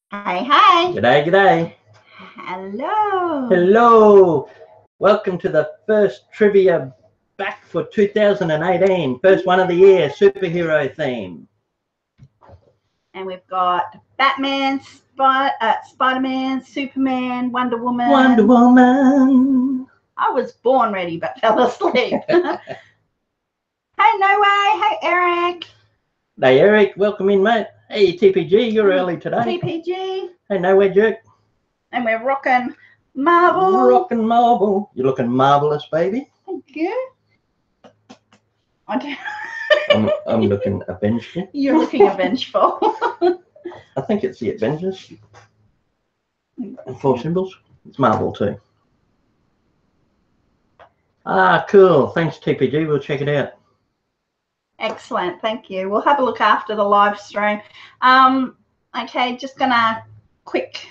Hey, hey. G'day, g'day. Hello. Hello. Welcome to the first trivia back for 2018. First one of the year, superhero theme. And we've got Batman, Spider-Man, Superman, Wonder Woman. Wonder Woman. I was born ready but fell asleep. Hey, No Way. Hey, Eric. Hey, Eric. Welcome in, mate. Hey, TPG. You're early today. TPG. Hey, No Way, Jerk. And we're rocking Marvel. Rockin' Marvel. You're looking marvellous, baby. Thank you. I'm looking avengeful. You're looking avengeful. I think it's the Avengers. And 4 symbols. It's Marvel too. Ah, cool. Thanks, TPG. We'll check it out. Excellent. Thank you. We'll have a look after the live stream. Okay, just gonna quick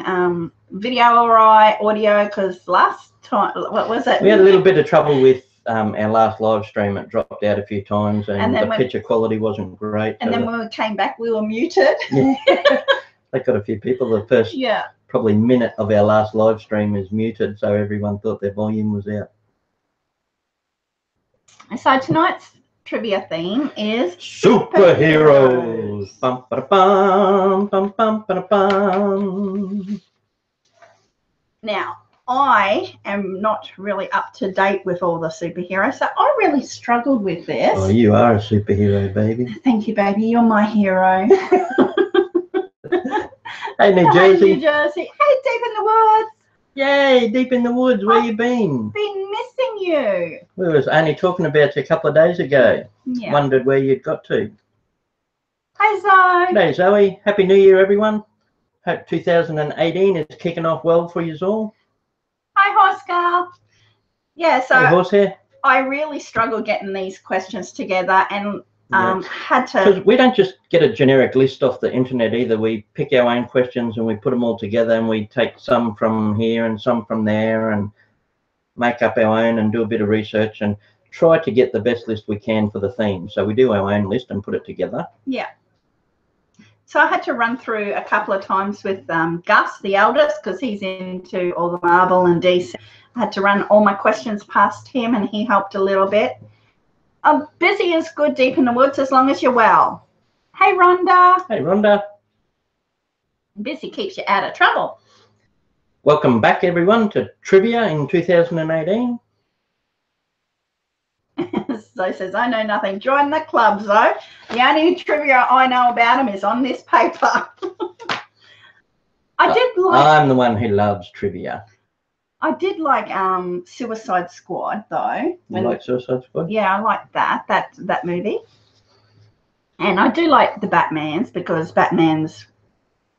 video or audio, because last time, what was it? We had a little bit of trouble with our last live stream. It dropped out a few times and the picture quality wasn't great. And then when we came back, we were muted. Yeah. They got a few people. The first probably minute of our last live stream is muted, so everyone thought their volume was out. So tonight's trivia theme is superheroes. Bum, ba, bum, bum, bum, ba, bum. Now, I am not really up to date with all the superheroes, so I really struggled with this. Oh, you are a superhero, baby. Thank you, baby. You're my hero. Hey, New Jersey. Hey, New Jersey. Hey, Deep in the Woods. Yay, Deep in the Woods. Where you been? Been missing you. We was only talking about you a couple of days ago. Yeah. Wondered where you'd got to. Hey, Zoe. Hey, Zoe. Happy New Year, everyone. Hope 2018 is kicking off well for you all. Hi, Horsecar. Yeah, so hey, Horsehair. I really struggled getting these questions together and had to... Because we don't just get a generic list off the internet either. We pick our own questions and we put them all together, and we take some from here and some from there and make up our own and do a bit of research and try to get the best list we can for the theme. So we do our own list and put it together. Yeah. So I had to run through a couple of times with Gus, the eldest, because he's into all the Marvel and DC. I had to run all my questions past him, and he helped a little bit. Busy is good, Deep in the Woods, as long as you're well. Hey, Rhonda. Hey, Rhonda. Busy keeps you out of trouble. Welcome back, everyone, to Trivia in 2018. Zoe says, I know nothing. Join the club, Zoe. The only trivia I know about him is on this paper. I'm the one who loves trivia. I did like Suicide Squad, though. You like Suicide Squad? Yeah, I like that movie. And I do like the Batmans, because Batman's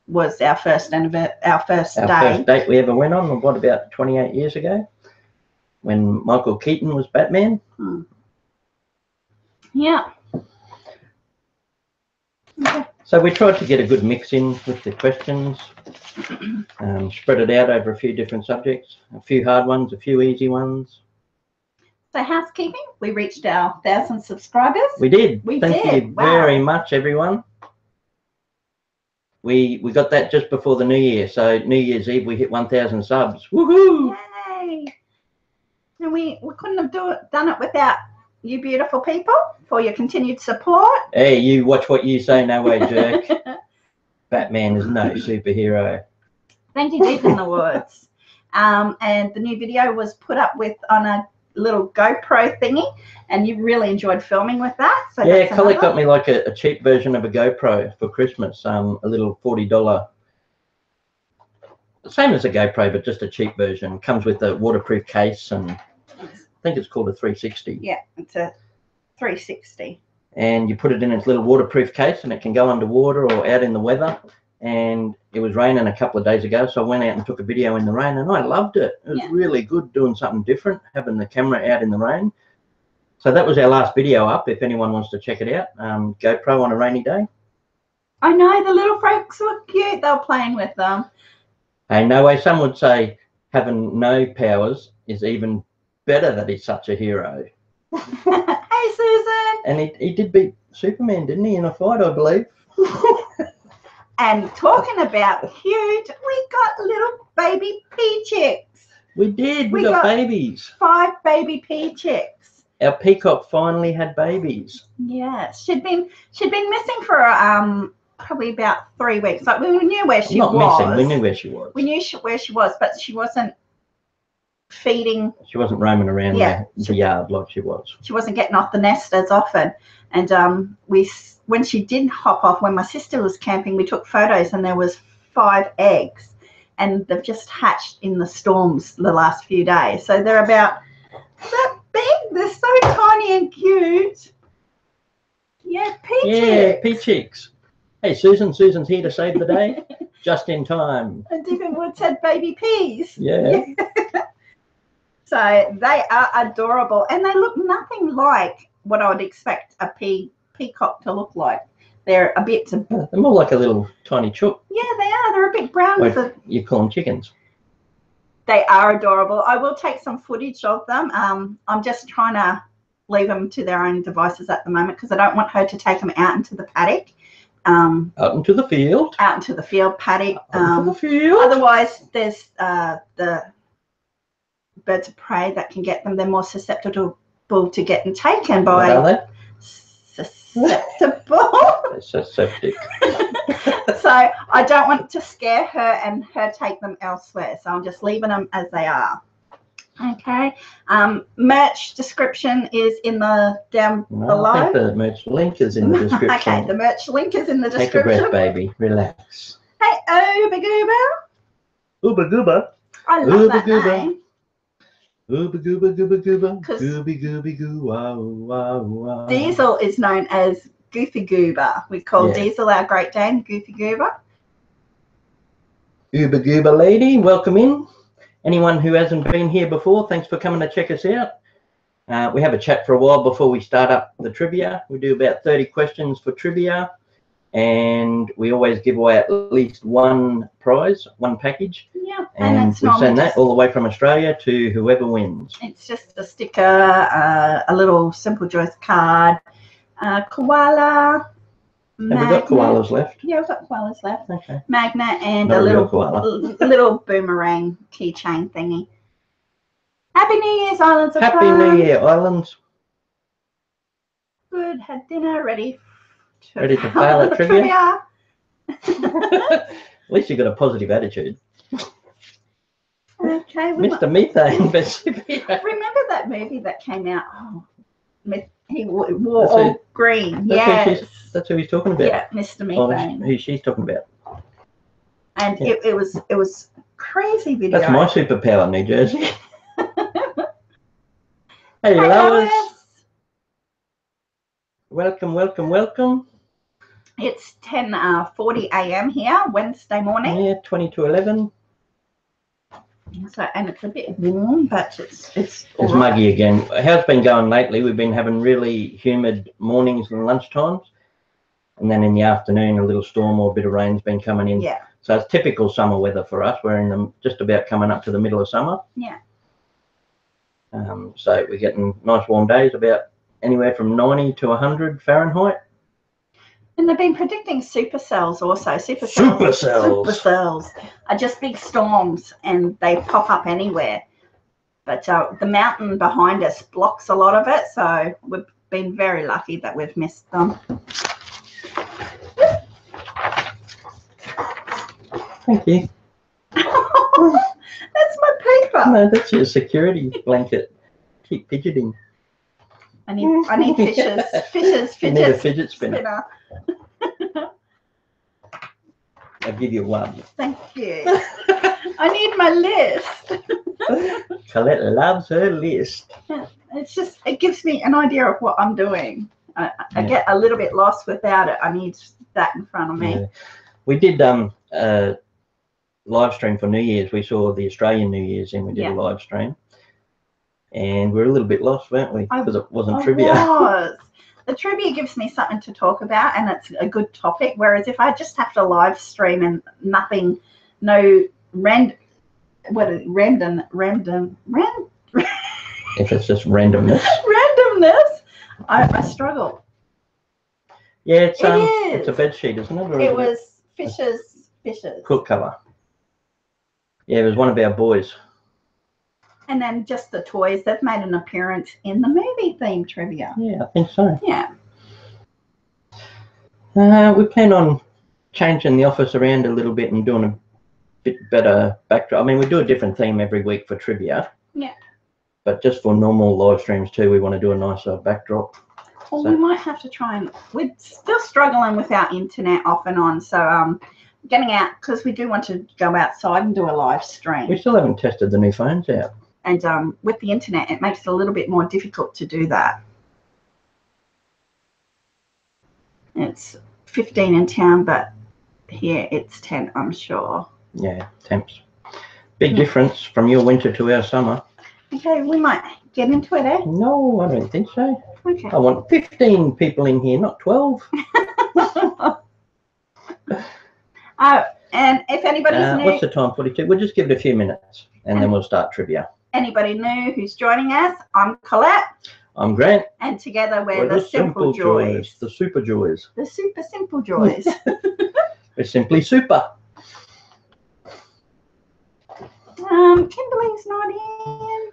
was our first date we ever went on, what, about 28 years ago, when Michael Keaton was Batman. Yeah. Okay. So we tried to get a good mix in with the questions, spread it out over a few different subjects, a few hard ones, a few easy ones. So housekeeping, we reached our 1,000 subscribers. We did. Thank you very much, everyone. We got that just before the New Year. So New Year's Eve, we hit 1,000 subs. Woohoo! Yay! And we couldn't have done it without you beautiful people, for your continued support. Hey, you watch what you say, no way, jerk. Batman is no superhero. Thank you, Deep in the Woods. And the new video was put up on a little GoPro thingy, and you really enjoyed filming with that. So yeah, Collette got me like a cheap version of a GoPro for Christmas, a little $40. Same as a GoPro, but just a cheap version. Comes with a waterproof case, and I think it's called a 360. Yeah, it's a 360. And you put it in its little waterproof case, and it can go underwater or out in the weather. And it was raining a couple of days ago, so I went out and took a video in the rain, and I loved it. It was really good doing something different, having the camera out in the rain. So that was our last video up, if anyone wants to check it out. GoPro on a rainy day. I know, the little folks were cute. They were playing with them. Hey, no way. Some would say having no powers is even better that he's such a hero. Hey, Susan. And he did beat Superman, didn't he, in a fight, I believe? And talking about cute, we got little baby pea chicks. We did. We got babies. 5 baby pea chicks. Our peacock finally had babies. Yes, she'd been missing for probably about 3 weeks. Like we knew where she was. Not missing. We knew where she was. We knew where she was, but she wasn't feeding. She wasn't roaming around the yard like she was. She wasn't getting off the nest as often. And when she did hop off, when my sister was camping, we took photos and there was 5 eggs, and they've just hatched in the storms the last few days. So they're about that big. They're so tiny and cute. Yeah, chicks. Pea chicks. Hey, Susan. Susan's here to save the day. Just in time. And Dippin' Woods had baby peas. Yeah. So they are adorable, and they look nothing like what I would expect a peacock to look like. They're a bit. They're more like a little tiny chook. Yeah, they are. They're a bit brown. You call them chickens. They are adorable. I will take some footage of them. I'm just trying to leave them to their own devices at the moment because I don't want her to take them out into the paddock. Out into the field. Out into the field paddock. Out into the field. Otherwise, there's the birds of prey that can get them. They're more susceptible to getting taken by. What are they? Susceptible. They're septic. So I don't want to scare her and her take them elsewhere. So I'm just leaving them as they are. Okay. Merch description is in the down below. I think the merch link is in the description. Okay, the merch link is in the description. Take a breath, baby. Relax. Hey, Uber Goober. Uber Goober. I love that name. Uber Goober Goober Goober. Gooby Gooby Goo wow wow wow. Diesel is known as Goofy Goober. We call Diesel our Great Dane Goofy Goober. Uber Goober lady, welcome in. Anyone who hasn't been here before, thanks for coming to check us out. We have a chat for a while before we start up the trivia. We do about 30 questions for trivia, and we always give away at least one prize, one package. Yeah, and we send that all the way from Australia to whoever wins. It's just a sticker, a little Simple Joys card, koala. Have we got koalas left? Yeah, we've got koalas left. Okay. Magnet and Not a little boomerang keychain thingy. Happy New Year's, Islands of Happy Fun. New Year, Islands. Good, had dinner, ready to fail at trivia. At least you got a positive attitude. Okay. Mr. Methane. Remember that movie that came out? Oh, he wore all green. Yes. That's who he's talking about. Yeah, Mr. Methane. Who she's talking about. And it was crazy video. That's my superpower, New Jersey. Hey, Lois. Welcome, welcome, welcome. It's 10:40 a.m. here, Wednesday morning. Yeah, 20 to 11. So, and it's a bit warm, but it's muggy again. How's it been going lately? We've been having really humid mornings and lunchtimes, and then in the afternoon a little storm or a bit of rain's been coming in. Yeah. So it's typical summer weather for us. We're in just about coming up to the middle of summer. Yeah. So we're getting nice warm days, about anywhere from 90 to 100 Fahrenheit. And they've been predicting supercells also. Supercells are just big storms, and they pop up anywhere. But the mountain behind us blocks a lot of it, so we've been very lucky that we've missed them. Thank you. That's my paper. No, that's your security blanket. Keep fidgeting. I need fishes. You need a fidget spinner. I'll give you one. Thank you. I need my list. Collette loves her list. It gives me an idea of what I'm doing. I get a little bit lost without it. I need that in front of me. Yeah. We did a live stream for New Year's. We saw the Australian New Year's and we did a live stream. And we're a little bit lost, weren't we? Because it wasn't trivia. The trivia gives me something to talk about, and it's a good topic. Whereas if I just have to live stream and nothing, no random. If it's just randomness. I struggle. Yeah, it's a bed sheet, isn't it? It was Fishes. Quilt cover. Yeah, it was one of our boys. And then just the toys. They've made an appearance in the movie theme trivia. Yeah, I think so. Yeah. We plan on changing the office around a little bit and doing a bit better backdrop. I mean, we do a different theme every week for trivia. Yeah. But just for normal live streams too, we want to do a nicer backdrop. Well, we might have to try and... We're still struggling with our internet off and on. So getting out, because we do want to go outside and do a live stream. We still haven't tested the new phones out. And with the internet, it makes it a little bit more difficult to do that. It's 15 in town, but here it's 10, I'm sure. Yeah, temps. Big difference from your winter to our summer. Okay, we might get into it, eh? No, I don't think so. Okay. I want 15 people in here, not 12. And if anybody's new... What's the time, 42? We'll just give it a few minutes, and then we'll start trivia. Anybody new who's joining us, I'm Collette. I'm Grant. And together we're the Simple Joys. The Super Joys. The Super Simple Joys. We're simply super. Kimberly's not in.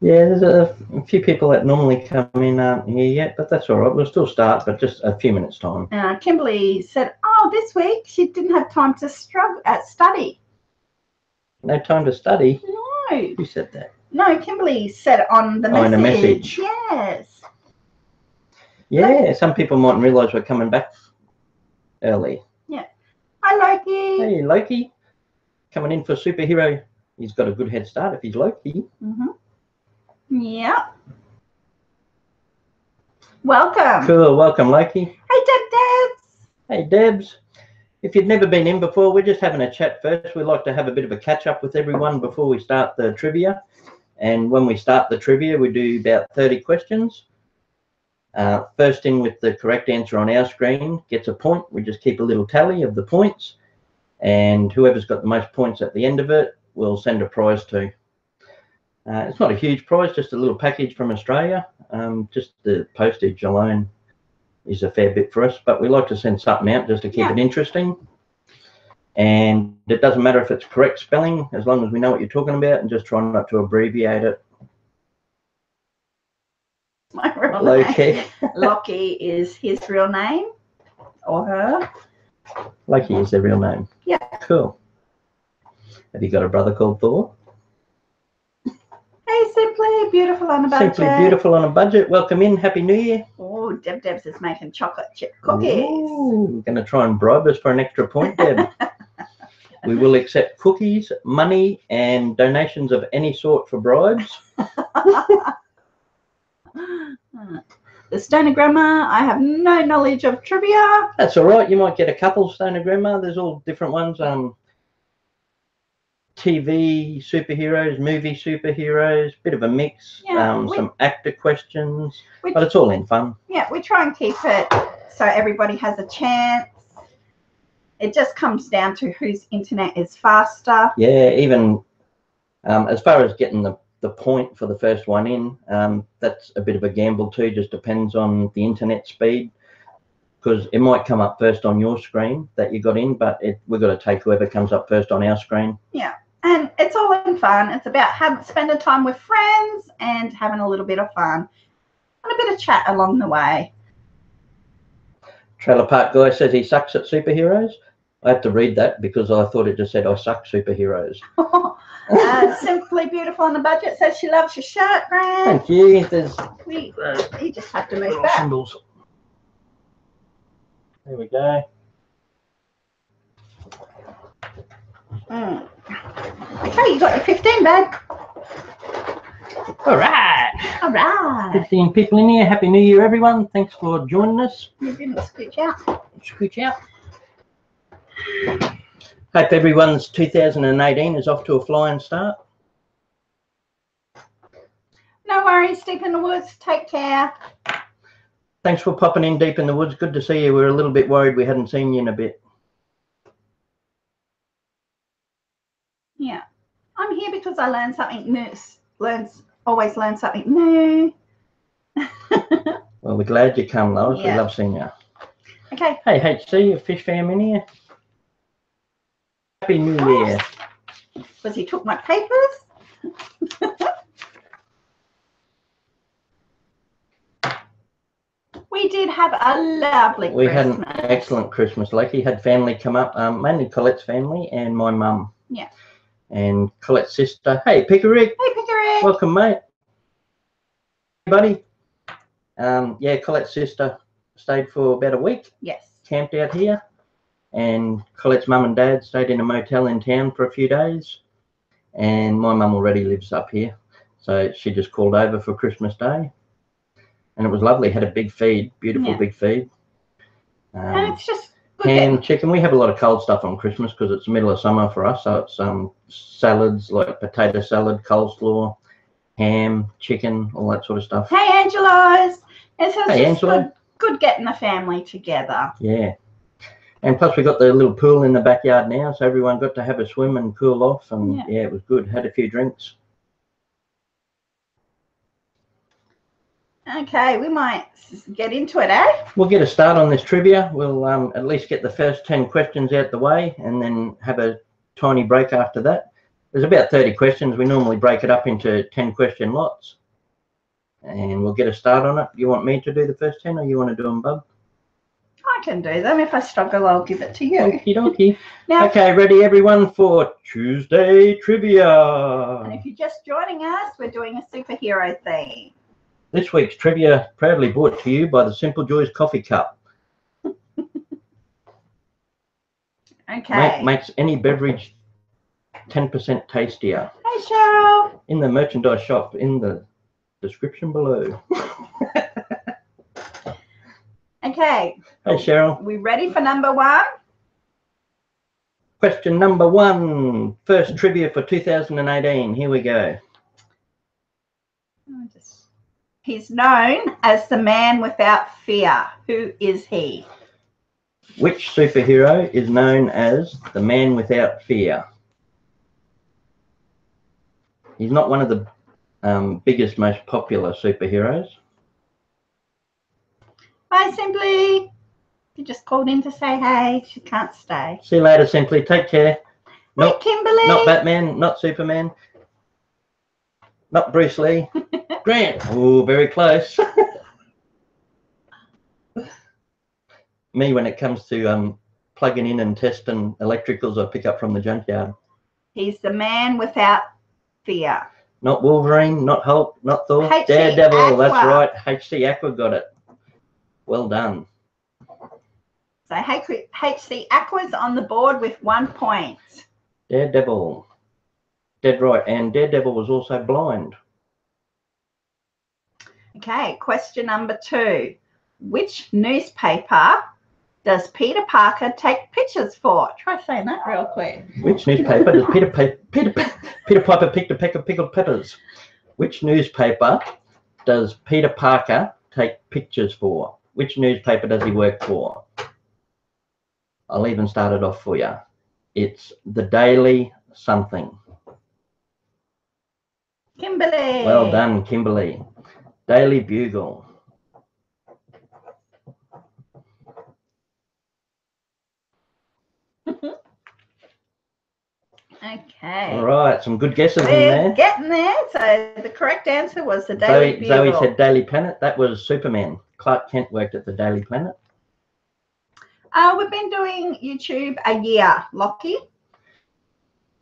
Yeah, there's a few people that normally come in aren't here yet, but that's all right. We'll still start, but just a few minutes' time. Kimberly said, oh, this week she didn't have time to study. No time to study? No. Who said that? No, Kimberly said it on the message. In a message. Yes. Yeah, some people mightn't realise we're coming back early. Yeah. Hi, Loki. Hey, Loki. Coming in for superhero. He's got a good head start if he's Loki. Mm-hmm. Yeah. Welcome. Cool. Welcome, Loki. Hey, Debs. Hey, Debs. If you've never been in before, we're just having a chat first. We like to have a bit of a catch-up with everyone before we start the trivia. And when we start the trivia, we do about 30 questions. First in with the correct answer on our screen gets a point. We just keep a little tally of the points. And whoever's got the most points at the end of it, we'll send a prize to. It's not a huge prize, just a little package from Australia. Just the postage alone is a fair bit for us, but we like to send something out just to keep it interesting. And it doesn't matter if it's correct spelling, as long as we know what you're talking about, and just try not to abbreviate it. My real Loki. name. Loki is his real name, or her. Loki is their real name. Yeah. Cool. Have you got a brother called Thor? Hey, Simply Beautiful on a Budget. Simply Beautiful on a Budget. Welcome in. Happy New Year. Oh, Debs is making chocolate chip cookies. Ooh, we're going to try and bribe us for an extra point, Deb. We will accept cookies, money, and donations of any sort for bribes. The Stonogramma, I have no knowledge of trivia. That's all right. You might get a couple Stonogramma. There's all different ones. TV superheroes, movie superheroes, bit of a mix. Yeah, some actor questions, but it's all in fun. Yeah, we try and keep it so everybody has a chance. It just comes down to whose internet is faster. Yeah, even as far as getting the point for the first one in, that's a bit of a gamble too. Just depends on the internet speed, because it might come up first on your screen that you got in, but we've got to take whoever comes up first on our screen. Yeah, and it's all in fun. It's about spending time with friends and having a little bit of fun and a bit of chat along the way. Trailer Park Guy says he sucks at superheroes. I had to read that because I thought it just said I suck superheroes. Simply Beautiful on the Budget says she loves your shirt, Grant. Thank you. There's you just have to move back. symbols. There we go. Okay, you got your 15 bag. All right. All right. 15 people in here. Happy New Year, everyone. Thanks for joining us. You didn't scooch out. Scooch out. Hope everyone's 2018 is off to a flying start. No worries, Deep in the Woods. Take care. Thanks for popping in, Deep in the Woods. Good to see you. We were a little bit worried we hadn't seen you in a bit. Yeah. I'm here because I learned something new. Always learn something new. Well, we're glad you come, Lois. Yeah. We love seeing you. Okay. Hey, HC, a fish fam in here. Happy New Year. Because he took my papers. We did have a lovely Christmas. We had an excellent Christmas. He had family come up, mainly Colette's family and my mum. Yeah. And Colette's sister. Hey, Pickerick. Hey, Pickerick. Welcome, mate. Hey, buddy. Yeah, Colette's sister stayed for about a week. Yes. Camped out here. And Colette's mum and dad stayed in a motel in town for a few days. And my mum already lives up here. So she just called over for Christmas Day. And it was lovely. Had a big feed, beautiful big feed. And it's just good ham, chicken. We have a lot of cold stuff on Christmas because it's the middle of summer for us. So it's salads like potato salad, coleslaw, ham, chicken, all that sort of stuff. Hey, Angelo's. It's hey, Angelo. Good getting the family together. Yeah. And plus we got the little pool in the backyard now, so everyone got to have a swim and cool off. And yeah, it was good. Had a few drinks. Okay, we might get into it, eh? We'll get a start on this trivia. We'll at least get the first 10 questions out the way and then have a tiny break after that. There's about 30 questions. We normally break it up into 10 question lots. And we'll get a start on it. You want me to do the first 10 or you want to do them, Bub? I can do them. If I struggle, I'll give it to you. Okie dokie. Now, okay, ready everyone for Tuesday Trivia. And if you're just joining us, we're doing a superhero theme. This week's trivia proudly brought to you by the Simple Joys Coffee Cup. Okay. Makes any beverage 10% tastier. Hey, Cheryl. In the merchandise shop in the description below. Okay. Hey, Cheryl. We ready for number one? Question number one. First trivia for 2018. Here we go. He's known as the man without fear. Who is he? Which superhero is known as the man without fear? He's not one of the biggest, most popular superheroes. Bye, Simply. You just called in to say hey. She can't stay. See you later, Simply. Take care. Not Kimberly. Not Batman. Not Superman. Not Bruce Lee. Grant. Oh, very close. Me, when it comes to plugging in and testing electricals, I pick up from the junkyard. He's the man without fear. Not Wolverine, not Hulk, not Thor. HC Daredevil. Aqua. That's right. HC Aqua got it. Well done. So HC Aqua's on the board with 1 point. Daredevil. Dead right. And Daredevil was also blind. Okay, question number two. Which newspaper does Peter Parker take pictures for? Try saying that real quick. Which newspaper does Peter Piper pick a peck of pickled peppers? Which newspaper does Peter Parker take pictures for? Which newspaper does he work for? I'll even start it off for you. It's the Daily something. Kimberly. Well done, Kimberly. Daily Bugle. Okay. All right, some good guesses in We're there. getting there. So the correct answer was the Daily Bugle. Zoe said Daily Planet. That was Superman. Clark Kent worked at the Daily Planet. We've been doing YouTube a year, Lockie.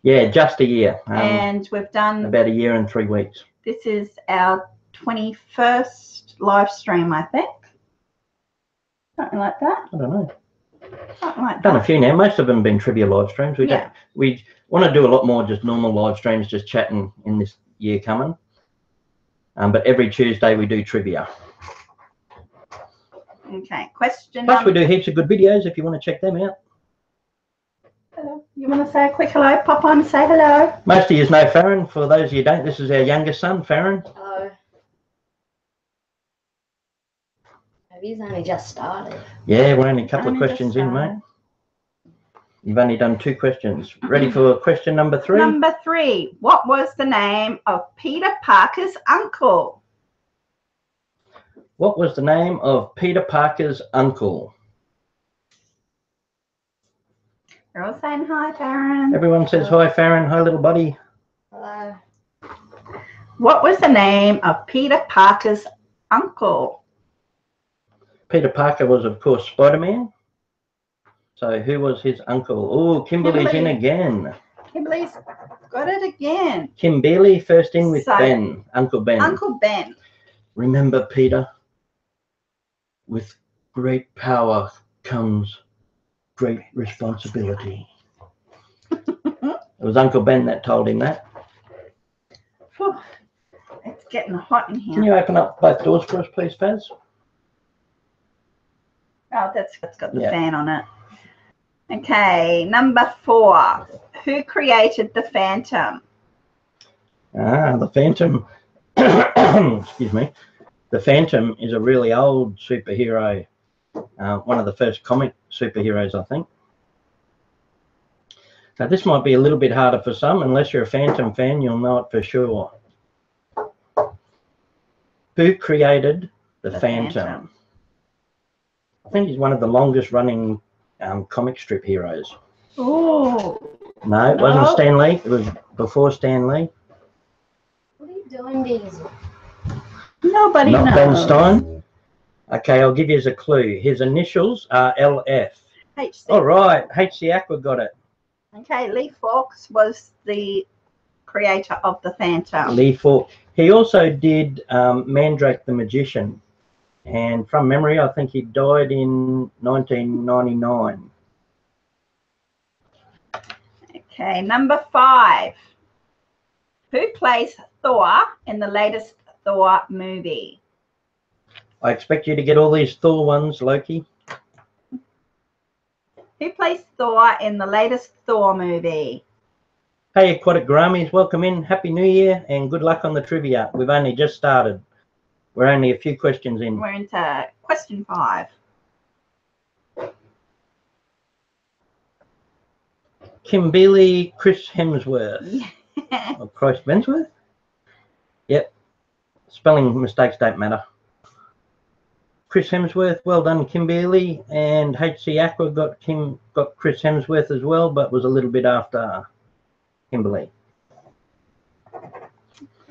Yeah, just a year. And we've done about a year and 3 weeks. This is our 21st live stream, I think. Something like that. I don't know. Something like that. Done a few now. Most of them have been trivia live streams. We want to do a lot more just normal live streams, just chatting in this year coming. But every Tuesday we do trivia. Okay, question. Plus we do heaps of good videos if you want to check them out. Hello. You want to say a quick hello? Pop on and say hello. Most of you know Faron. For those of you who don't, this is our youngest son, Faron. Hello. He's only just started. Yeah, we're only a couple of questions in, mate. You've only done 2 questions. Ready for question number 3? Number 3. What was the name of Peter Parker's uncle? What was the name of Peter Parker's uncle? They're all saying hi, Faron. Everyone says hi, Faron. Hi, little buddy. Hello. What was the name of Peter Parker's uncle? Peter Parker was, of course, Spider-Man. So who was his uncle? Oh, Kimberly's in again. Kimberly's got it again. Kimberly first in with Ben, Uncle Ben. Uncle Ben. Remember, Peter, with great power comes great responsibility. It was Uncle Ben that told him that. Whew. It's getting hot in here. Can you open up both doors for us, please, Faz? Oh, that's got the fan on it. Okay, number 4. Who created the Phantom? Ah, the Phantom. Excuse me. The Phantom is a really old superhero. One of the first comic superheroes, I think. Now, this might be a little bit harder for some. Unless you're a Phantom fan, you'll know it for sure. Who created the Phantom? I think he's one of the longest running comic strip heroes. Oh. No, it wasn't Stan Lee. It was before Stan Lee. What are you doing, Diesel? Nobody knows. Not Ben Stein. Okay, I'll give you as a clue. His initials are LF. HC. All right, H.C. Aqua got it. Okay, Lee Fawkes was the creator of the Phantom. Lee Fawkes. He also did Mandrake the Magician. And from memory, I think he died in 1999. Okay, number 5. Who plays Thor in the latest Thor movie? I expect you to get all these Thor ones, Loki. Who plays Thor in the latest Thor movie? Hey, Aquatic Grammies, welcome in. Happy New Year and good luck on the trivia. We've only just started. We're only a few questions in. We're into question 5. Kimberly Chris Hemsworth. Yeah. Or Chris Hemsworth? Yep. Spelling mistakes don't matter. Chris Hemsworth, well done, Kimberly. And HC Aqua got Chris Hemsworth as well, but was a little bit after Kimberly.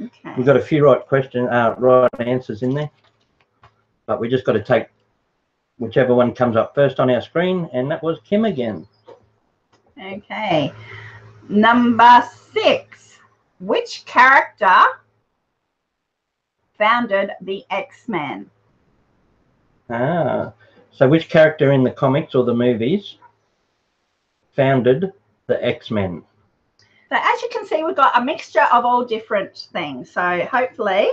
Okay. We've got a few right answers in there, but we just got to take whichever one comes up first on our screen, and that was Kim again. Okay. Number 6. Which character founded the X-Men? Ah, so which character in the comics or the movies founded the X-Men? So as you can see, we've got a mixture of all different things. So hopefully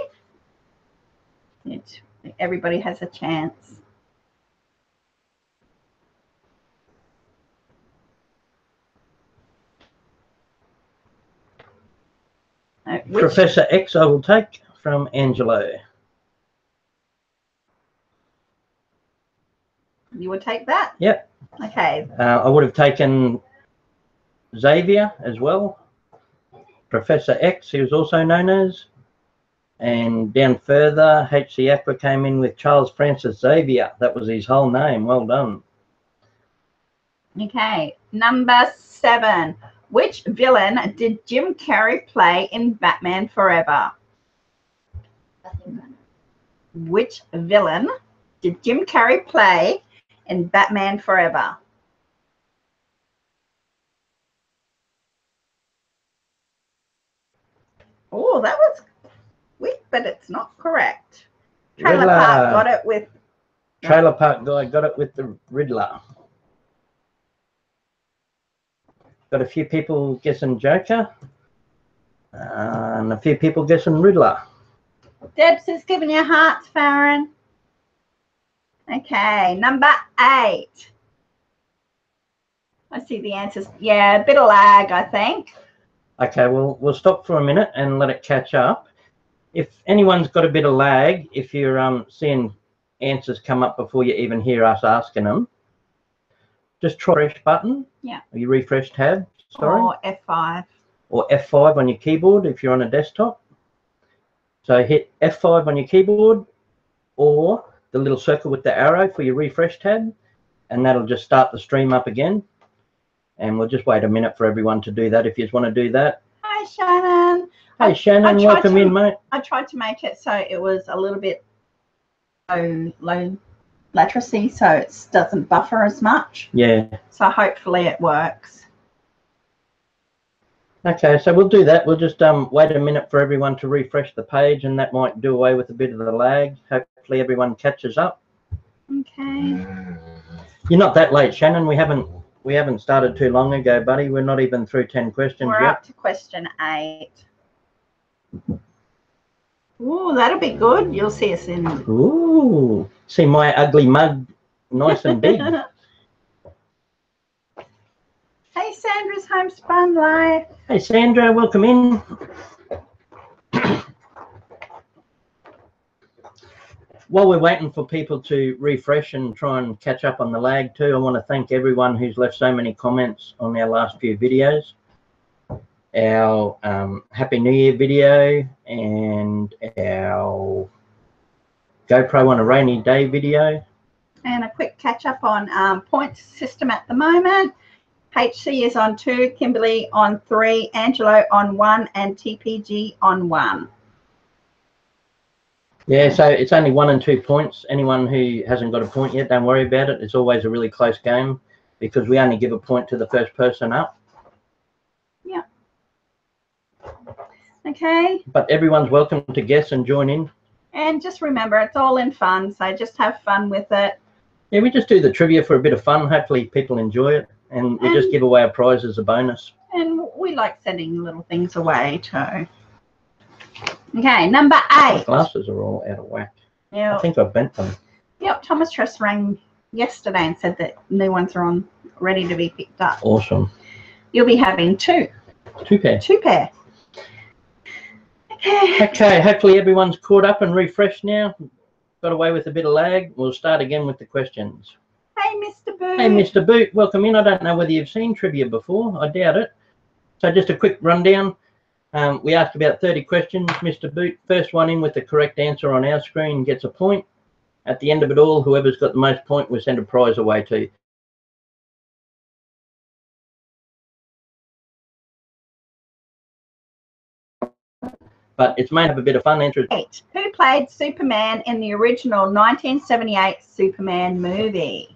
everybody has a chance. Professor X, I will take from Angelo. You would take that? Yep. Okay. I would have taken Xavier as well. Professor X, he was also known as. And down further, HC Aqua came in with Charles Francis Xavier. That was his whole name. Well done. Okay. Number 7. Which villain did Jim Carrey play in Batman Forever? I think I know. Which villain did Jim Carrey play in Batman Forever? Oh, that was quick, but it's not correct. Trailer Park got it with... Trailer Park guy got it with the Riddler. Got a few people guessing Joker. And a few people guessing Riddler. Debs is giving you hearts, Faron. Okay, number 8. I see the answers. Yeah, a bit of lag, I think. Okay, well, we'll stop for a minute and let it catch up. If anyone's got a bit of lag, if you're seeing answers come up before you even hear us asking them, just try the refresh button. Yeah. Or your refresh tab, sorry. Or F5. Or F5 on your keyboard if you're on a desktop. So hit F5 on your keyboard or the little circle with the arrow for your refresh tab, and that'll just start the stream up again. And we'll just wait a minute for everyone to do that if you just want to do that. Hi, Shannon. Hey, Shannon, welcome in, mate. I tried to make it so it was a little bit low latency, so it doesn't buffer as much. Yeah. So hopefully it works. Okay, so we'll do that. We'll just wait a minute for everyone to refresh the page, and that might do away with a bit of the lag. Hopefully everyone catches up. Okay. You're not that late, Shannon. We haven't started too long ago, buddy. We're not even through 10 questions We're yet. up to question 8. Ooh, that'll be good. You'll see us in. Ooh, see my ugly mug, nice and big. Hey, Sandra's Homespun Life. Hey, Sandra, welcome in. While we're waiting for people to refresh and try and catch up on the lag too, I want to thank everyone who's left so many comments on our last few videos. Our Happy New Year video and our GoPro on a rainy day video. And a quick catch up on points system at the moment. HC is on 2, Kimberly on 3, Angelo on 1, and TPG on 1. Yeah, so it's only 1 and 2 points. Anyone who hasn't got a point yet, don't worry about it. It's always a really close game because we only give a point to the first person up. Yeah. Okay. But everyone's welcome to guess and join in. And just remember, it's all in fun, so just have fun with it. Yeah, we just do the trivia for a bit of fun. Hopefully people enjoy it. And we just give away a prize as a bonus. And we like sending little things away too. Okay, number 8. My glasses are all out of whack. Yeah. I think I bent them. Yep, Thomas Tress rang yesterday and said that new ones are on, ready to be picked up. Awesome. You'll be having 2. 2 pair. 2 pair. Okay. Okay, hopefully everyone's caught up and refreshed now. Got away with a bit of lag. We'll start again with the questions. Hey, Mr. Boot. Hey, Mr. Boot, welcome in. I don't know whether you've seen trivia before. I doubt it. So just a quick rundown. We asked about 30 questions. Mr. Boot, first one in with the correct answer on our screen gets a point. At the end of it all, whoever's got the most point, we send a prize away to you. But it's made up a bit of fun. Answer 8. Who played Superman in the original 1978 Superman movie?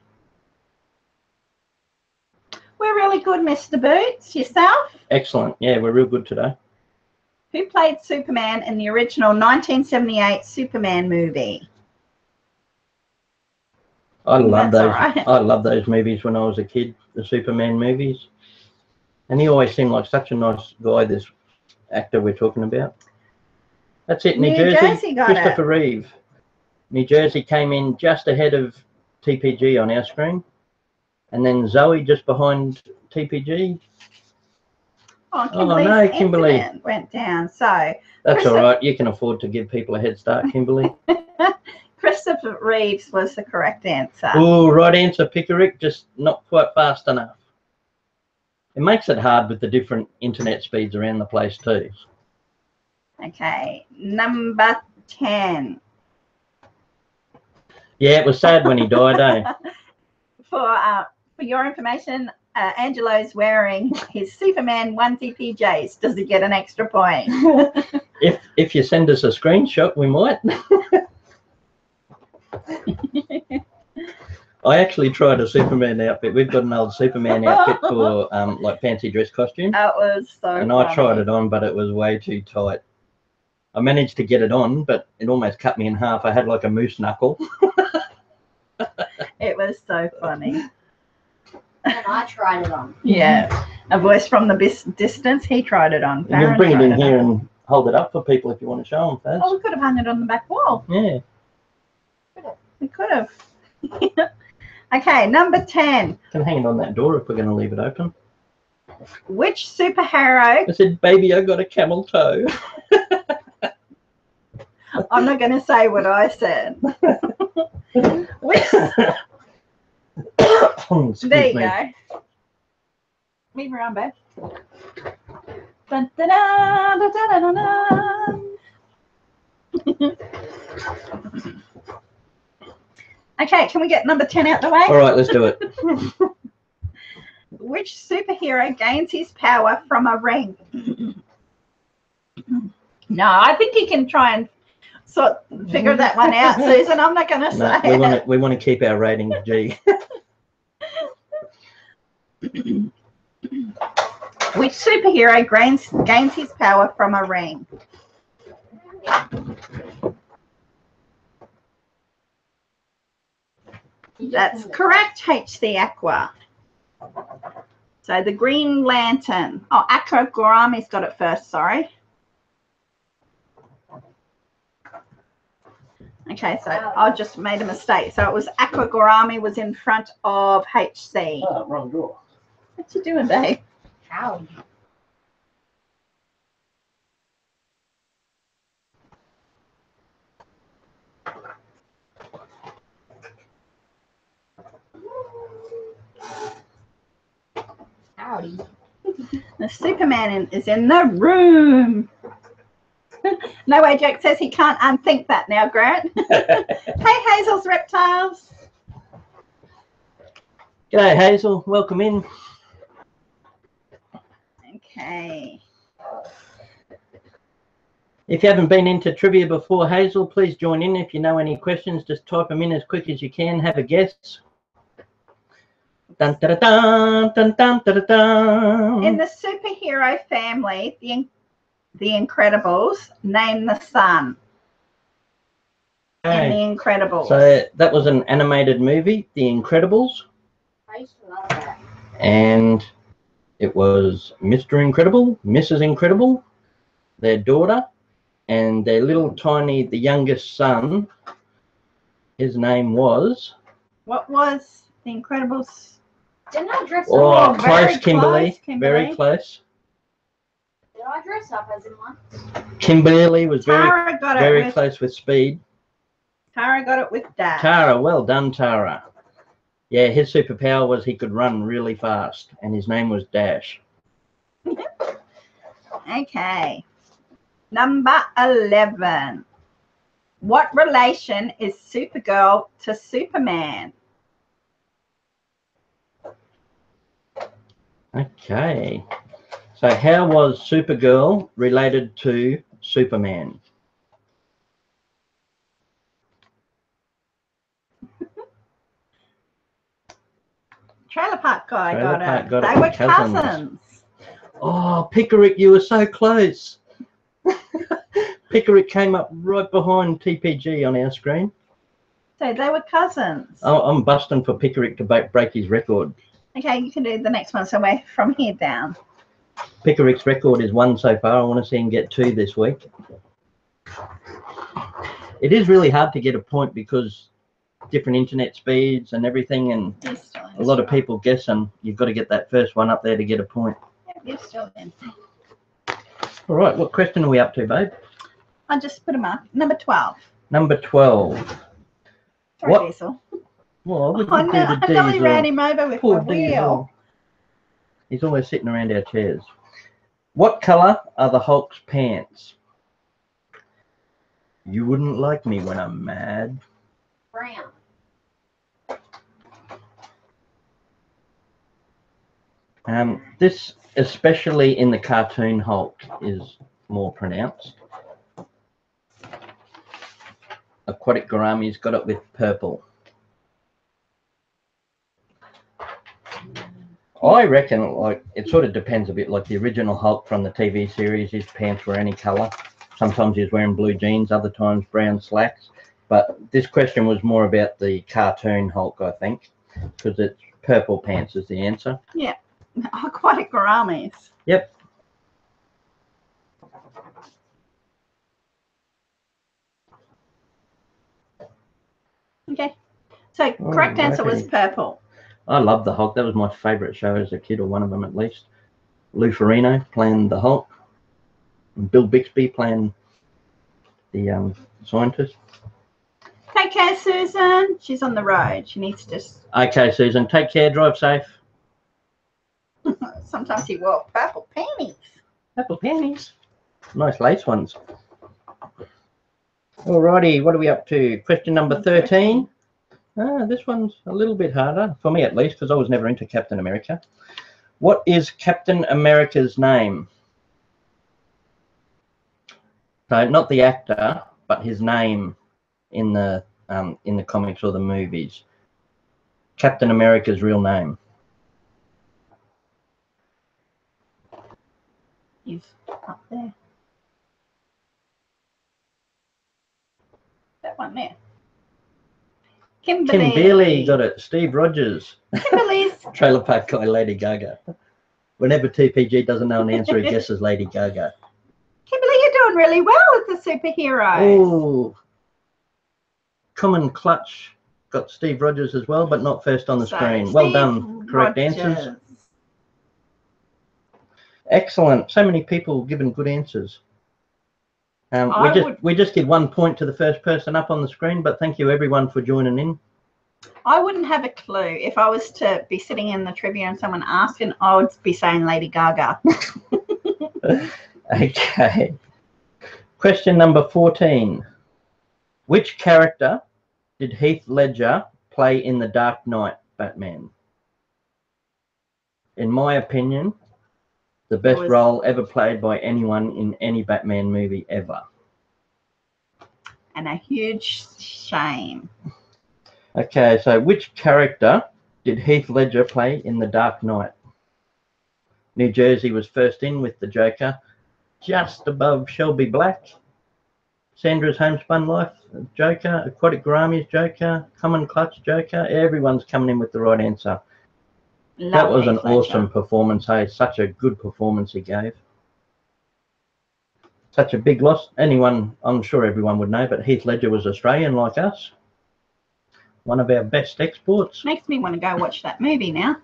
We're really good, Mr. Boots. Yourself? Excellent. Yeah, we're real good today. Who played Superman in the original 1978 Superman movie? I love That's those. all right. I love those movies when I was a kid, the Superman movies. And he always seemed like such a nice guy, this actor we're talking about. That's it, New Jersey got Christopher Reeve. New Jersey came in just ahead of TPG on our screen. And then Zoe just behind TPG. Oh, Kimberly's no, Kimberly incident went down. So that's all right. You can afford to give people a head start, Kimberly. Christopher Reeves was the correct answer. Oh, right answer, Pickerick. Just not quite fast enough. It makes it hard with the different internet speeds around the place too. Okay, number 10. Yeah, it was sad when he died, eh? For your information, Angelo's wearing his Superman onesie PJs. Does he get an extra point? If you send us a screenshot, we might. I actually tried a Superman outfit. We've got an old Superman outfit for like fancy dress costume. That was so And funny. I tried it on, but it was way too tight. I managed to get it on, but it almost cut me in half. I had like a moose knuckle. It was so funny. And I tried it on. Yeah, a voice from the distance. He tried it on. You can Faron bring it tried in here on. and hold it up for people if you want to show them, Faz. Oh, we could have hung it on the back wall. Yeah. We could have. Okay, number 10. Can hang it on that door if we're going to leave it open. Which superhero? I said, baby, I got a camel toe. I'm not going to say what I said. Which? There you go. Move around, babe. Dun, dun, dun, dun, dun, dun, dun. Okay, can we get number 10 out the way? All right, let's do it. Which superhero gains his power from a ring? No, I think you can try and figure that one out, Susan. I'm not going to say it. We want to keep our ratings G. Which superhero gains his power from a ring? That's correct, HC Aqua. So the Green Lantern. Oh, Aqua Gorami's got it first, sorry. Okay, so I just made a mistake. So it was Aqua Gorami was in front of HC. Oh, wrong door. What you doing, babe? Howdy. Howdy. The Superman is in the room. No way, Jack says he can't unthink that now, Grant. Hey, Hazel's Reptiles. G'day, Hazel. Welcome in. Okay. If you haven't been into trivia before, Hazel, please join in. If you know any questions, just type them in as quick as you can. Have a guess. Dun, da, da, dun, dun, dun, da, da, dun. In the superhero family, the Incredibles, name the sun. Okay. In the Incredibles. So that was an animated movie, The Incredibles. I used to love that. And it was Mr. Incredible, Mrs. Incredible, their daughter, and their little tiny, the youngest son. His name was... What was the Incredibles? Didn't I dress Oh, up? close, Kimberly. close, Kimberly. Very close. Did I dress up as in one? Kimberly was Tara got very it with, close with speed. Tara got it with Dad. Tara, well done, Tara. Yeah, his superpower was he could run really fast, and his name was Dash. Okay. Number 11. What relation is Supergirl to Superman? Okay. So how was Supergirl related to Superman? Trailer Park Guy Trailer got Park it. got it. They were Cousins. cousins. Oh, Pickerick, you were so close. Pickerick came up right behind TPG on our screen. So they were cousins. Oh, I'm busting for Pickerick to break his record. Okay, you can do the next one. So we're from here down. Pickerick's record is 1 so far. I want to see him get 2 this week. It is really hard to get a point because different internet speeds and everything, and a lot of people guess, and you've got to get that first one up there to get a point. Yeah, you're still in. All right, what question are we up to, babe? I'll just put a mark. Number 12. Number 12. Sorry, What? Diesel. Well, we Oh, could do no, the I nearly Diesel. ran him over with Poor my wheel. Diesel. He's always sitting around our chairs. What colour are the Hulk's pants? You wouldn't like me when I'm mad. Brown. This, especially in the cartoon Hulk, is more pronounced. Aquatic Gourami's got it with purple. I reckon, like, it sort of depends a bit. Like the original Hulk from the TV series, his pants were any colour. Sometimes he's wearing blue jeans, other times brown slacks. But this question was more about the cartoon Hulk, I think, because it's purple pants is the answer. Yeah. Aquatic Gouramis. Yep. Okay. So correct answer was purple. I love the Hulk. That was my favourite show as a kid, or one of them at least. Lou Ferrigno playing the Hulk, and Bill Bixby playing the scientist. Take care, Susan. She's on the road. She needs to just... Okay, Susan, take care. Drive safe. Sometimes he wore purple panties. Purple panties. Nice lace ones. Alrighty, what are we up to? Question number 13. This one's a little bit harder, for me at least, because I was never into Captain America. What is Captain America's name? So not the actor, but his name in the comics or the movies. Captain America's real name. He's up there. That one there. Kimberly. Kimberly got it. Steve Rogers. Kimberly's. Trailer Park Guy, Lady Gaga. Whenever TPG doesn't know an answer, he guesses Lady Gaga. Kimberly, you're doing really well with the superheroes. Oh, Common Clutch got Steve Rogers as well, but not first on the screen. Well done. Correct answers. Excellent. So many people giving good answers. We just give 1 point to the first person up on the screen, but thank you everyone for joining in. I wouldn't have a clue. If I was to be sitting in the trivia and someone asked, and I would be saying Lady Gaga. Okay. Question number 14. Which character did Heath Ledger play in The Dark Knight Batman? In my opinion, the best role ever played by anyone in any Batman movie ever. And a huge shame. Okay, so which character did Heath Ledger play in The Dark Knight? New Jersey was first in with the Joker, just above Shelby Black. Sandra's Homespun Life, Joker. Aquatic Gourami's Joker. Common Clutch, Joker. Everyone's coming in with the right answer. That was an awesome performance, hey? Such a good performance he gave. Such a big loss. Anyone, I'm sure everyone would know, but Heath Ledger was Australian like us. One of our best exports. Makes me want to go watch that movie now.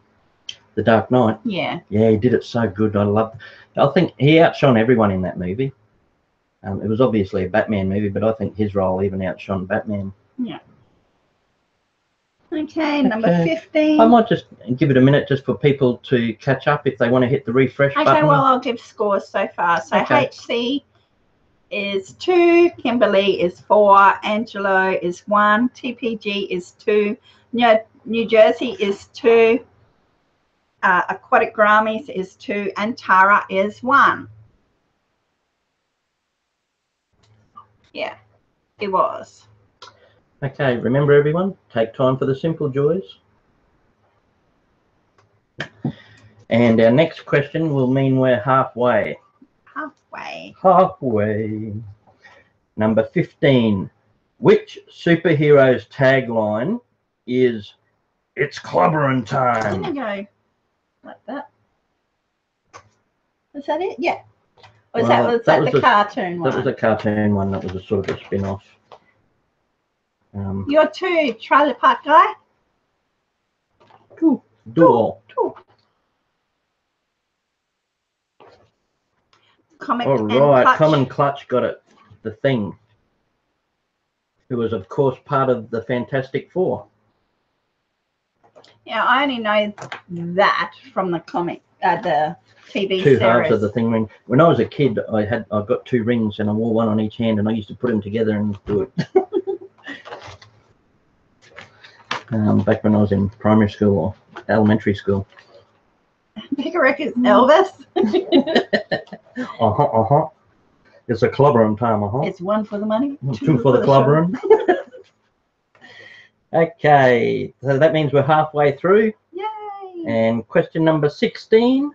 The Dark Knight. Yeah. Yeah, he did it so good. I think he outshone everyone in that movie. It was obviously a Batman movie, but I think his role even outshone Batman. Yeah. Okay, number 15. I might just give it a minute just for people to catch up if they want to hit the refresh button. Okay, well, I'll give scores so far. So HC is 2, Kimberly is 4, Angelo is 1, TPG is 2, New Jersey is 2, Aquatic Gouramis is 2, and Tara is 1. Yeah, it was. Okay, remember everyone, take time for the simple joys. And our next question will mean we're halfway. Halfway. Number 15. Which superhero's tagline is "It's clobbering time"? I'm gonna go like that. Is that it? Yeah. Or was that the cartoon one? That was a cartoon one. That was a sort of a spin-off. You're 2, Trailer Park Guy. Cool. Comic All and right, Clutch. Common Clutch got it. The Thing, who was of course part of the Fantastic Four. Yeah, I only know that from the comic, the TV Two series. halves of the Thing ring. When I was a kid, I got 2 rings and I wore one on each hand, and I used to put them together and do it. Back when I was in primary school or elementary school. Bigger records, Elvis. It's a clobbering time. It's 1 for the money, 2 for the clobbering. Okay, so that means we're halfway through. Yay! And question number 16.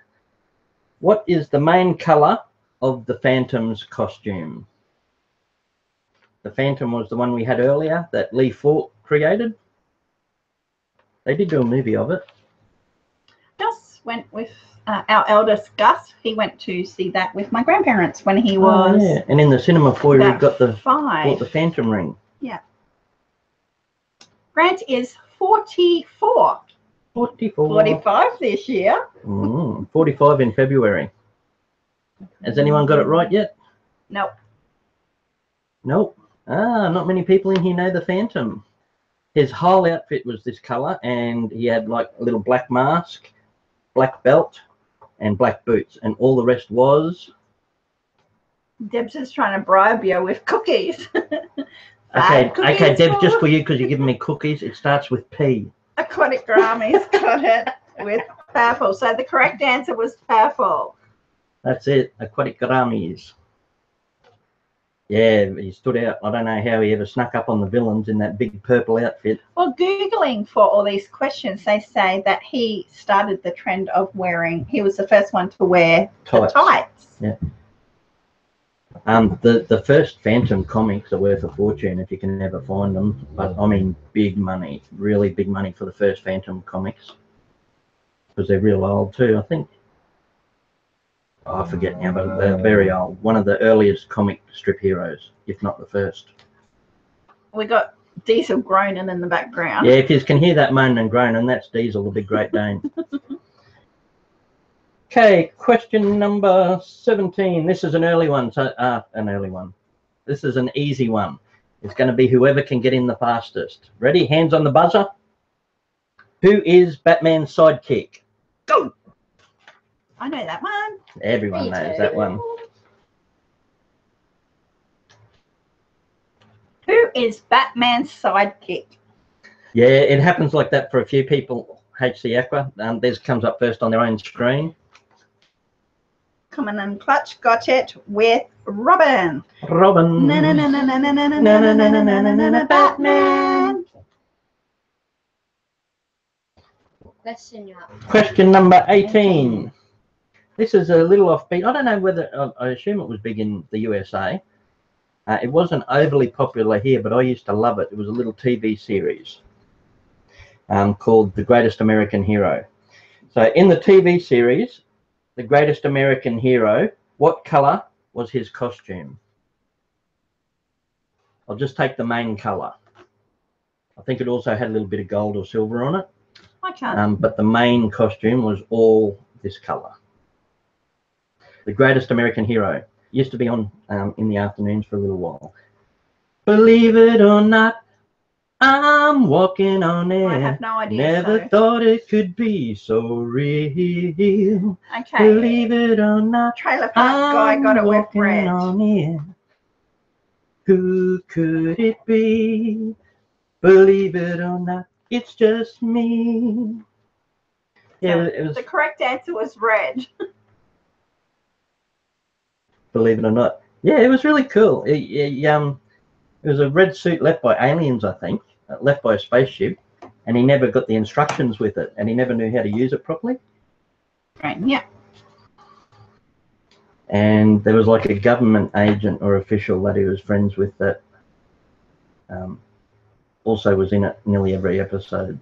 What is the main colour of the Phantom's costume? The Phantom was the one we had earlier that Lee Falk created. They did do a movie of it. Gus went with our eldest Gus. He went to see that with my grandparents when he was. Oh, yeah. And in the cinema foyer, he got the 5. bought the Phantom ring. Yeah. Grant is 44. 44. 45 this year. 45 in February. Has anyone got it right yet? Nope. Nope. Not many people in here know the Phantom. His whole outfit was this colour, and he had like a little black mask, black belt, and black boots, and all the rest was... Deb's just trying to bribe you with cookies. Okay, Deb, just for you, because you're giving me cookies, it starts with P. Aquatic Gourami's got it with Purple. So the correct answer was purple. That's it. Aquatic gouramis. Yeah, he stood out. I don't know how he ever snuck up on the villains in that big purple outfit. Well, Googling for all these questions, they say that he started the trend of wearing, he was the first one to wear Tights. the tights. Yeah. The first Phantom comics are worth a fortune if you can ever find them. But I mean, big money, really big money for the first Phantom comics. Because they're real old too, I think. Oh, I forget now, but they're very old. One of the earliest comic strip heroes, if not the first. We got Diesel groaning in the background. Yeah, if you can hear that moaning and groaning, that's Diesel, the big Great Dane. Okay, question number 17. This is an early one. So, an early one. This is an easy one. It's going to be whoever can get in the fastest. Ready? Hands on the buzzer. Who is Batman's sidekick? Go! I know that one. Everyone knows that one. Who is Batman's sidekick? Yeah, it happens like that for a few people. HC Aqua. Theirs comes up first on their own screen. Come on and clutch. Got it with Robin. Robin. Na na na na na na na na na na na na na na Batman. Question number 18. This is a little offbeat. I don't know whether, I assume it was big in the USA. It wasn't overly popular here, but I used to love it. It was a little TV series called The Greatest American Hero. So in the TV series, The Greatest American Hero, what color was his costume? I'll just take the main color. I think it also had a little bit of gold or silver on it. Okay. But the main costume was all this color. The Greatest American Hero. Used to be on in the afternoons for a little while. Believe it or not, I'm walking on air. I have no idea. Never thought it could be so real. Okay. Believe it or not, Trailer Park Guy got it with walking red. on air. Who could it be? Believe it or not, it's just me. Yeah, it was. The correct answer was red. Believe it or not. Yeah, it was really cool. It was a red suit left by aliens, I think, left by a spaceship, and he never got the instructions with it, and he never knew how to use it properly. Right, yeah. And there was like a government agent or official that he was friends with that also was in it nearly every episode.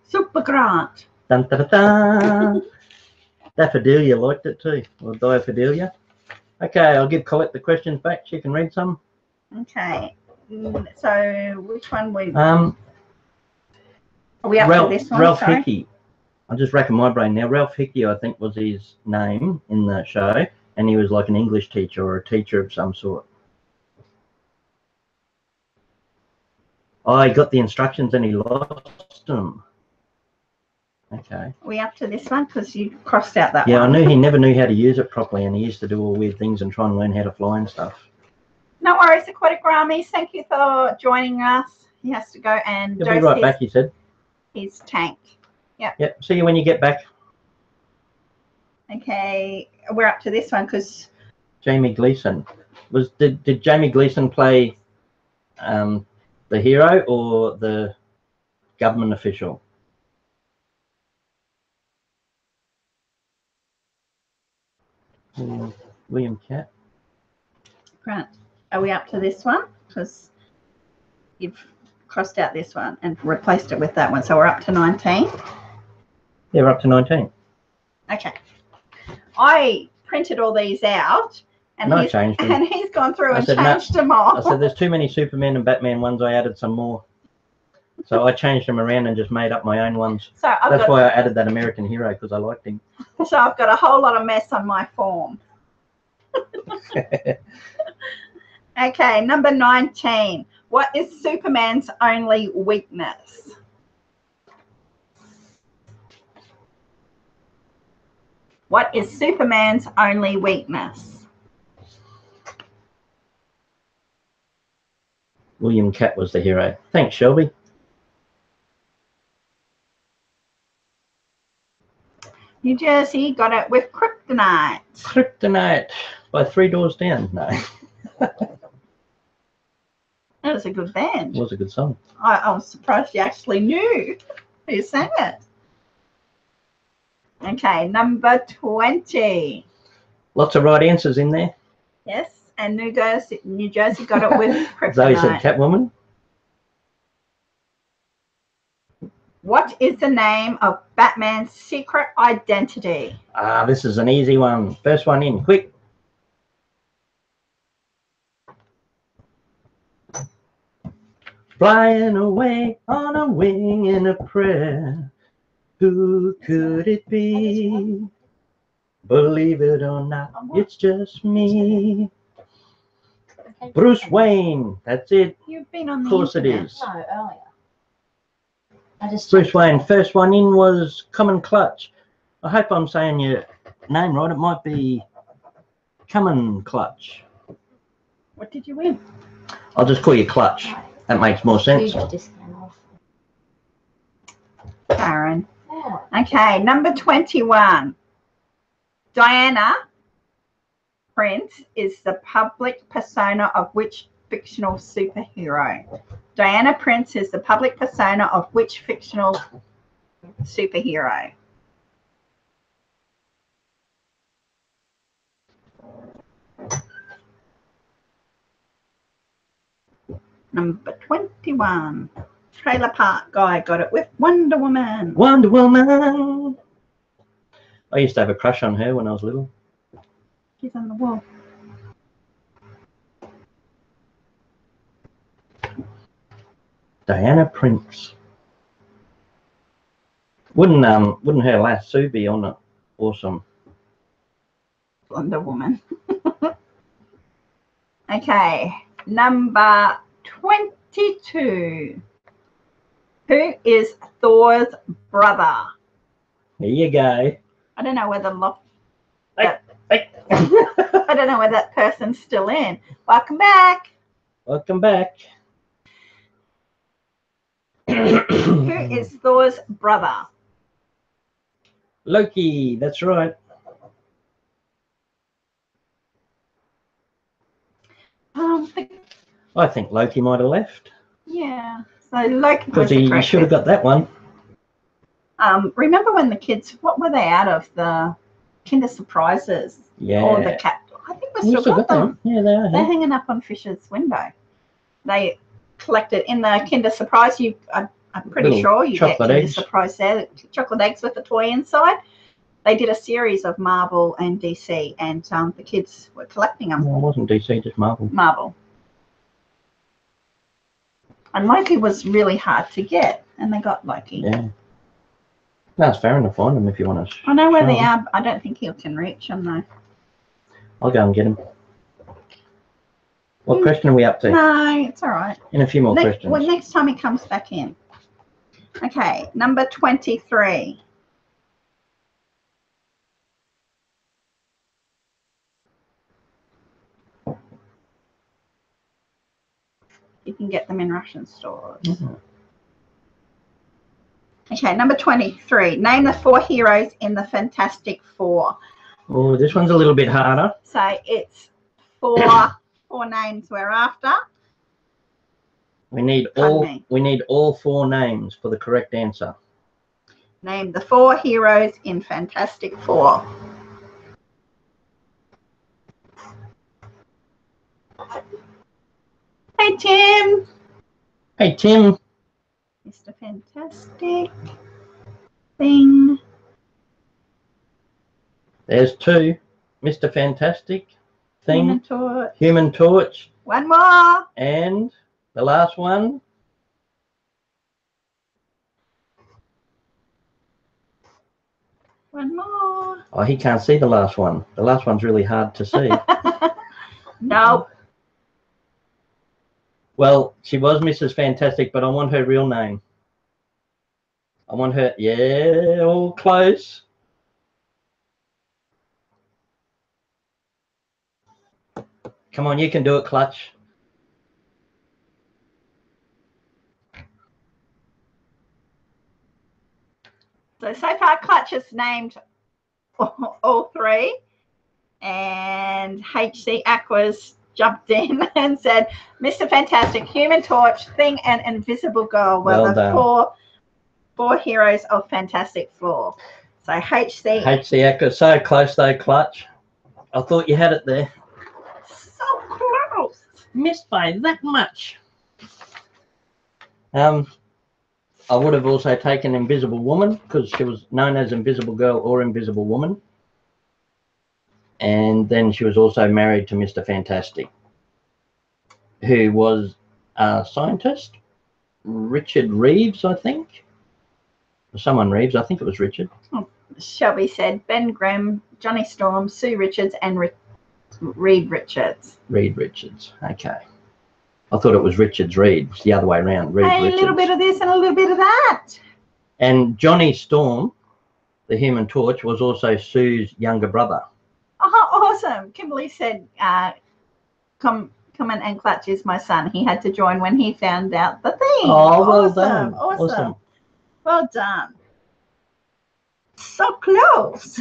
Super Grant. Dun, da, da, da. Daffodilia liked it too, or Diaphodelia. Okay, I'll give Collette the questions back. She can read some. Okay. So which one Are we up to this one? Ralph Sorry. Hickey. I'm just racking my brain now. Ralph Hickey, I think, was his name in the show, and he was like an English teacher or a teacher of some sort. Oh, he got the instructions and he lost them. Okay. Are we up to this one? Because you crossed out that Yeah, one. I knew he never knew how to use it properly, and he used to do all weird things and try and learn how to fly and stuff. No worries, Aquatic Ramis. Thank you for joining us. He has to go and He'll be right back, he said. His tank. Yep. Yep. See you when you get back. Okay, we're up to this one because Jamie Gleason. Did Jamie Gleason play the hero or the government official? William Catt. Grant. Are we up to this one? Because you've crossed out this one and replaced it with that one. So we're up to 19. Yeah, we're up to 19. Okay. I printed all these out and, No, I changed them. and he's gone through and said, changed them all. I said there's too many Superman and Batman ones. I added some more. So I changed them around and just made up my own ones. So That's why I added that American hero, because I liked him. So I've got a whole lot of mess on my form. Okay, number 19. What is Superman's only weakness? What is Superman's only weakness? William Catt was the hero. Thanks, Shelby. New Jersey got it with Kryptonite. Kryptonite by 3 Doors Down. No. That was a good band. It was a good song. I was surprised you actually knew who sang it. Okay, number 20. Lots of right answers in there. Yes, and New Jersey got it with Kryptonite. Zoe said Catwoman. What is the name of Batman's secret identity? Ah, this is an easy one. First one in, quick. Flying away on a wing in a prayer. Who could it be? Believe it or not, it's just me. Bruce Wayne. That's it. You've been on the Of course it internet. is. No, earlier. I just Bruce Wayne. First one in was Common Clutch. I hope I'm saying your name right. It might be Common Clutch. What did you win? I'll just call you Clutch. That makes more sense. Huge discount off. Faron. Yeah. Okay, number 21. Diana Prince is the public persona of which fictional superhero? Diana Prince is the public persona of which fictional superhero? Number 21. Trailer Park Guy got it with Wonder Woman. Wonder Woman. I used to have a crush on her when I was little. She's on the wall. Diana Prince. Wouldn't her last Sue be on it? Awesome. Wonder Woman. Okay, number 22. Who is Thor's brother? Here you go. I don't know whether Hey. I don't know whether that person's still in. Welcome back. Welcome back. Who is Thor's brother? Loki, that's right. I think Loki might have left. Yeah. So Loki Because was the he correct should have got that one. remember when the kids, what were they out of? The Kinder Surprises? Yeah. Or the cat? I think we We still got them. Yeah, they are. They're Here. hanging up on Fisher's window. They collected in the Kinder Surprise. I'm pretty Little sure you get chocolate Kinder eggs. Surprise there. The chocolate eggs with the toy inside. They did a series of Marvel and DC, and the kids were collecting them. No, it wasn't DC, just Marvel. Marvel. And Loki was really hard to get, and they got Loki. Yeah. No, it's fair enough to find them if you want to. I know where they show 'em. are. I don't think you can reach them though. I'll go and get them. What question are we up to? No, it's all right. In a few more questions. Well, next time he comes back in. Okay, number 23. You can get them in Russian stores. Mhm. Okay, number 23. Name the 4 heroes in the Fantastic Four. Oh, this one's a little bit harder. So it's four names we're after. We need all 4 names for the correct answer. Name the 4 heroes in Fantastic Four. Hey, Tim. Hey, Tim. Mr. Fantastic. Thing. There's 2. Mr. Fantastic. Human Thing. Torch. Human Torch. One more. And the last one. One more. Oh, he can't see the last one. The last one's really hard to see. Nope. Well, she was Mrs. Fantastic, but I want her real name. I want her, yeah, all close. Come on, you can do it, Clutch. So far, Clutch has named all three. And HC Aquas jumped in and said, Mr. Fantastic, Human Torch, Thing, and Invisible Girl were Well the done. four heroes of Fantastic Four. So HC Aquas, so close though, Clutch. I thought you had it there. So close. Missed by that much. I would have also taken Invisible Woman because she was known as Invisible Girl or Invisible Woman. And then she was also married to Mr. Fantastic, who was a scientist, Richard Reeves, I think. Someone Reeves, I think it was Richard. Oh, Shelby said Ben Grimm, Johnny Storm, Sue Richards, and Reed Richards. Reed Richards, okay. I thought it was Richards Reed. It's the other way around. Reed Richards. A little bit of this and a little bit of that. And Johnny Storm, the Human Torch, was also Sue's younger brother. Oh, awesome. Kimberly said, come in and Clutch is my son. He had to join when he found out the thing. Oh, well awesome. done. Awesome. Well done. So close.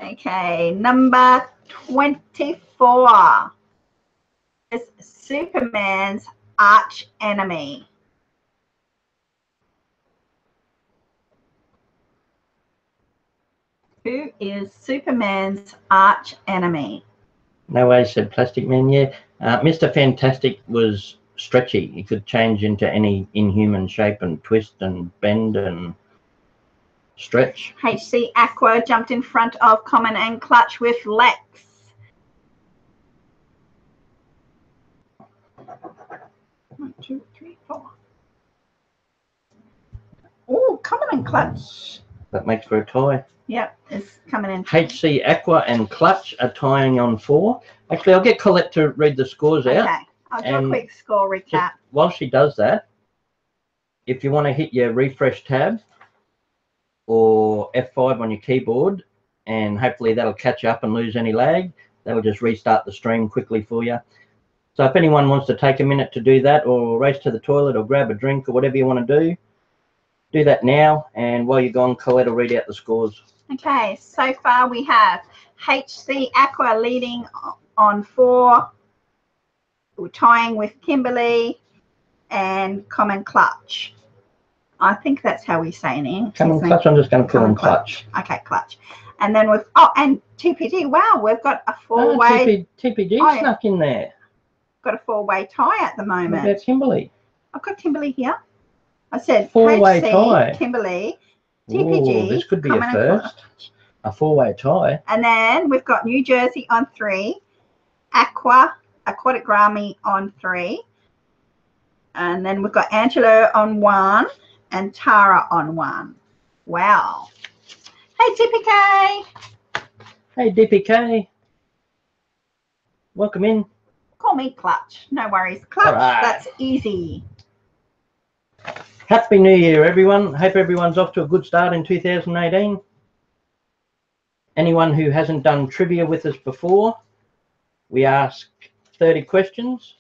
Okay, number 24 is Superman's arch enemy. Who is Superman's arch enemy? No way, said Plastic Man. Yeah, Mr. Fantastic was stretchy. He could change into any inhuman shape and twist and bend and stretch. HC Aqua jumped in front of Common and Clutch with Lex. One, two, three, four. Oh, Common and Clutch. That makes for a tie. Yep, it's coming in. HC Aqua and Clutch are tying on 4. Actually, I'll get Collette to read the scores out. Okay, I'll do a quick score recap. Just while she does that, if you want to hit your refresh tab or F5 on your keyboard, and hopefully that'll catch up and lose any lag, that'll just restart the stream quickly for you. So if anyone wants to take a minute to do that, or race to the toilet or grab a drink or whatever you want to do that now. And while you're gone, Collette will read out the scores. Okay, so far we have HC Aqua leading on 4. We're tying with Kimberly and Common Clutch. I think that's how we say it. Common Clutch, I'm just going to call him Clutch. Okay, Clutch. And then with, and TPG, wow, we've got a 4-way. TPG snuck in there. Got a 4-way tie at the moment. What about Kimberly? I've got Kimberly here. I said 4-way HC, tie. Kimberly, TPG. Ooh, this could be a first. A 4-way tie. And then we've got New Jersey on 3, Aquatic Rami on 3, and then we've got Angelo on 1 and Tara on 1. Wow. Hey, DPK. Hey, DPK. Welcome in. Call me Clutch. No worries. Clutch, right. That's easy. Happy New Year, everyone. Hope everyone's off to a good start in 2018. Anyone who hasn't done trivia with us before, we ask 30 questions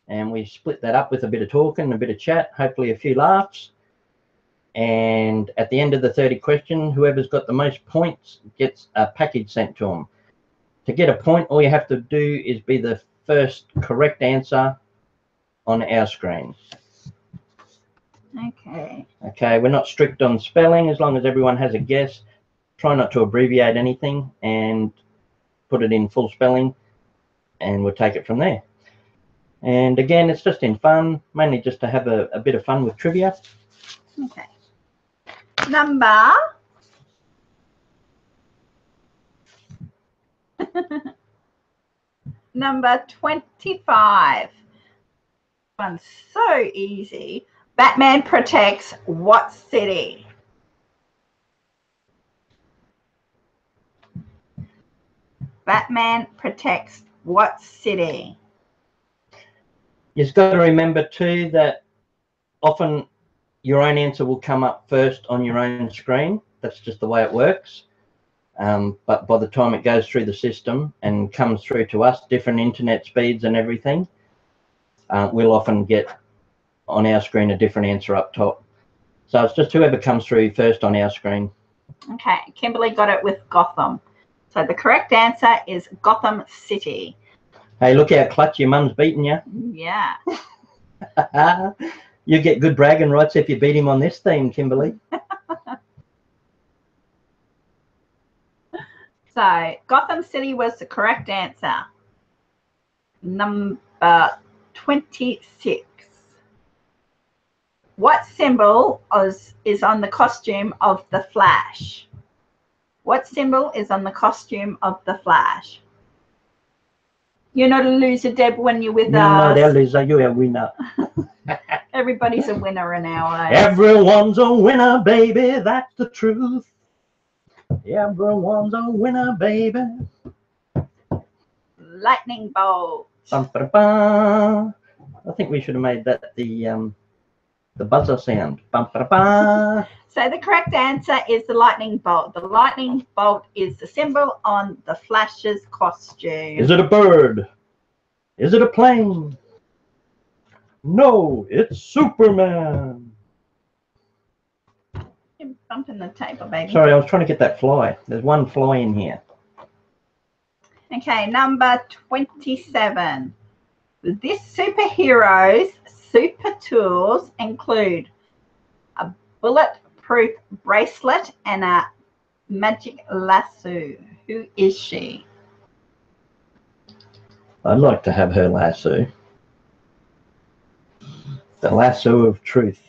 and we split that up with a bit of talking, a bit of chat, hopefully a few laughs. And at the end of the 30 questions, whoever's got the most points gets a package sent to them. To get a point, all you have to do is be the first correct answer on our screen. Okay. Okay, we're not strict on spelling as long as everyone has a guess. Try not to abbreviate anything and put it in full spelling, and we'll take it from there. And again, it's just in fun, mainly just to have a bit of fun with trivia. Okay. Number number 25. One's so easy. Batman protects what city? Batman protects what city? You've got to remember too that often your own answer will come up first on your own screen. That's just the way it works. But by the time it goes through the system and comes through to us, different internet speeds and everything, we'll often get on our screen a different answer up top. So it's just whoever comes through first on our screen. Okay, Kimberly got it with Gotham. So the correct answer is Gotham City. Hey, look how clutch your mum's beating you. Yeah. You get good bragging rights if you beat him on this theme, Kimberly. So Gotham City was the correct answer. Number 26. What symbol is on the costume of the Flash? What symbol is on the costume of the Flash? You're not a loser, Deb, when you're with us. You're not a loser, you're a winner. Everybody's a winner in our age. Everyone's a winner, baby, that's the truth. Everyone's a winner, baby. Lightning bolt. Bum-ba-da-ba. I think we should have made that the buzzer sound. Bum-ba-da-ba. So the correct answer is the lightning bolt. The lightning bolt is the symbol on the Flash's costume. Is it a bird? Is it a plane? No, it's Superman. You're bumping the table, baby. Sorry, I was trying to get that fly. There's one fly in here. Okay, number 27. This superhero's super tools include a bulletproof bracelet and a magic lasso. Who is she? I'd like to have her lasso. The lasso of truth.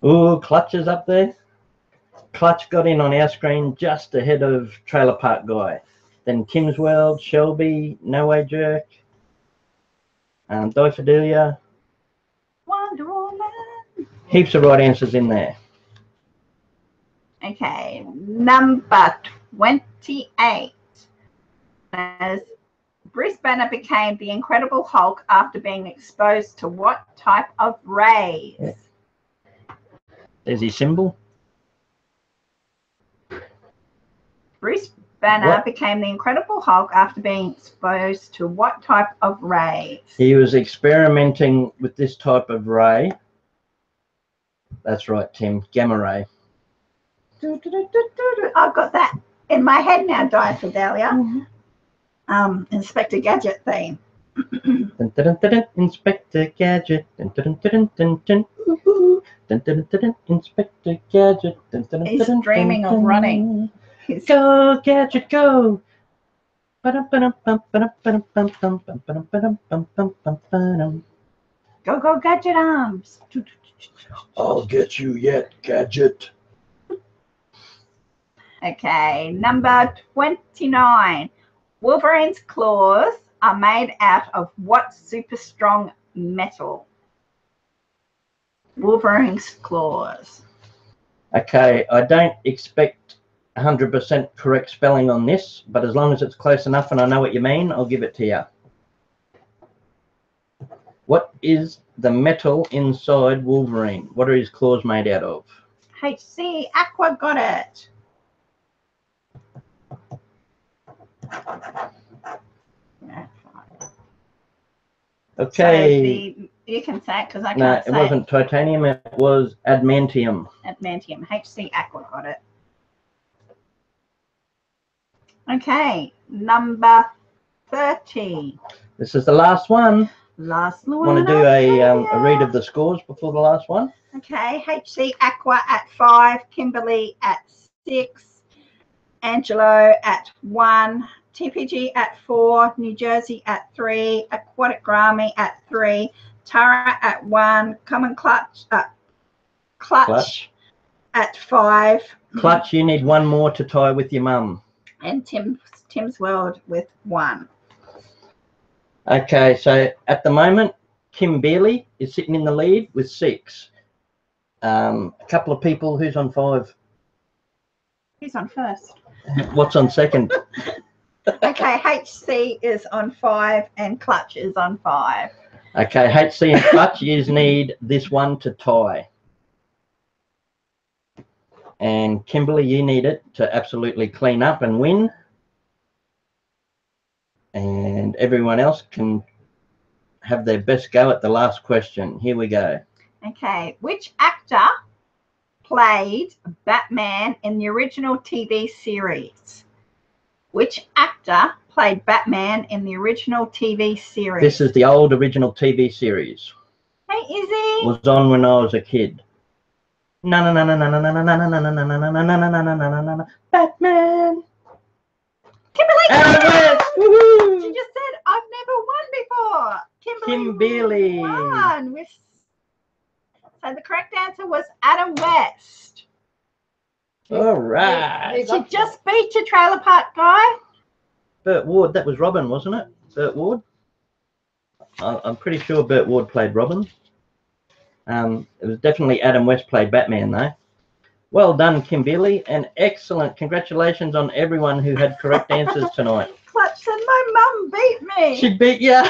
Ooh, Clutch is up there. Clutch got in on our screen just ahead of Trailer Park Guy. Then Tim's World, Shelby, No Way Jerk, Diphodelia. Wonder Woman. Heaps of right answers in there. Okay, number 28. As Bruce Banner became the Incredible Hulk after being exposed to what type of rays? Yeah. There's his symbol. Bruce Banner became the Incredible Hulk after being exposed to what type of rays? He was experimenting with this type of ray. That's right, Tim. Gamma ray. I've got that in my head now, Diphodelia. Inspector Gadget theme. Dun, dun, dun, dun, Inspector Gadget. Dun, dun, dun, dun, dun, dun. Dun, dun, dun, dun, Inspector Gadget. Dun, dun, He's dun, dreaming dun, of running. Go, Gadget, go. Go, go, Gadget arms. I'll get you yet, Gadget. Okay, number 29. Wolverine's claws are made out of what super strong metal? Wolverine's claws. Okay, I don't expect 100% correct spelling on this, but as long as it's close enough and I know what you mean, I'll give it to you. What is the metal inside Wolverine? What are his claws made out of? HC Aqua got it. Okay. So you can say it because I No, can't say it wasn't titanium, it was adamantium. Adamantium. HC Aqua got it. Okay, number 30. This is the last one. Last one. Want to do a read of the scores before the last one? Okay, HC Aqua at 5, Kimberly at 6, Angelo at 1, TPG at 4, New Jersey at 3, Aquatic Grammy at 3, Tara at 1, Common Clutch at 5. Clutch, you need one more to tie with your mum. And Tim's World with 1. Okay, so at the moment, Kim Beerley is sitting in the lead with 6. A couple of people, who's on 5? Who's on first? What's on second? Okay, HC is on 5 and Clutch is on 5. Okay, HC and Clutch, you need this one to tie. And Kimberly, you need it to absolutely clean up and win. And everyone else can have their best go at the last question. Here we go. Okay. Which actor played Batman in the original TV series? Which actor played Batman in the original TV series? This is the old original TV series. Hey, Izzy. Was on when I was a kid. Batman. Kimberly. Woohoo! She just said, I've never won before. Kimberly won. So the correct answer was Adam West. All right. She just beat your trailer park guy. Burt Ward. That was Robin, wasn't it? Burt Ward. I'm pretty sure Burt Ward played Robin. It was definitely Adam West played Batman, though. Well done, Kimberly, and excellent. Congratulations on everyone who had correct answers tonight. Clutch said, my mum beat me. She beat you.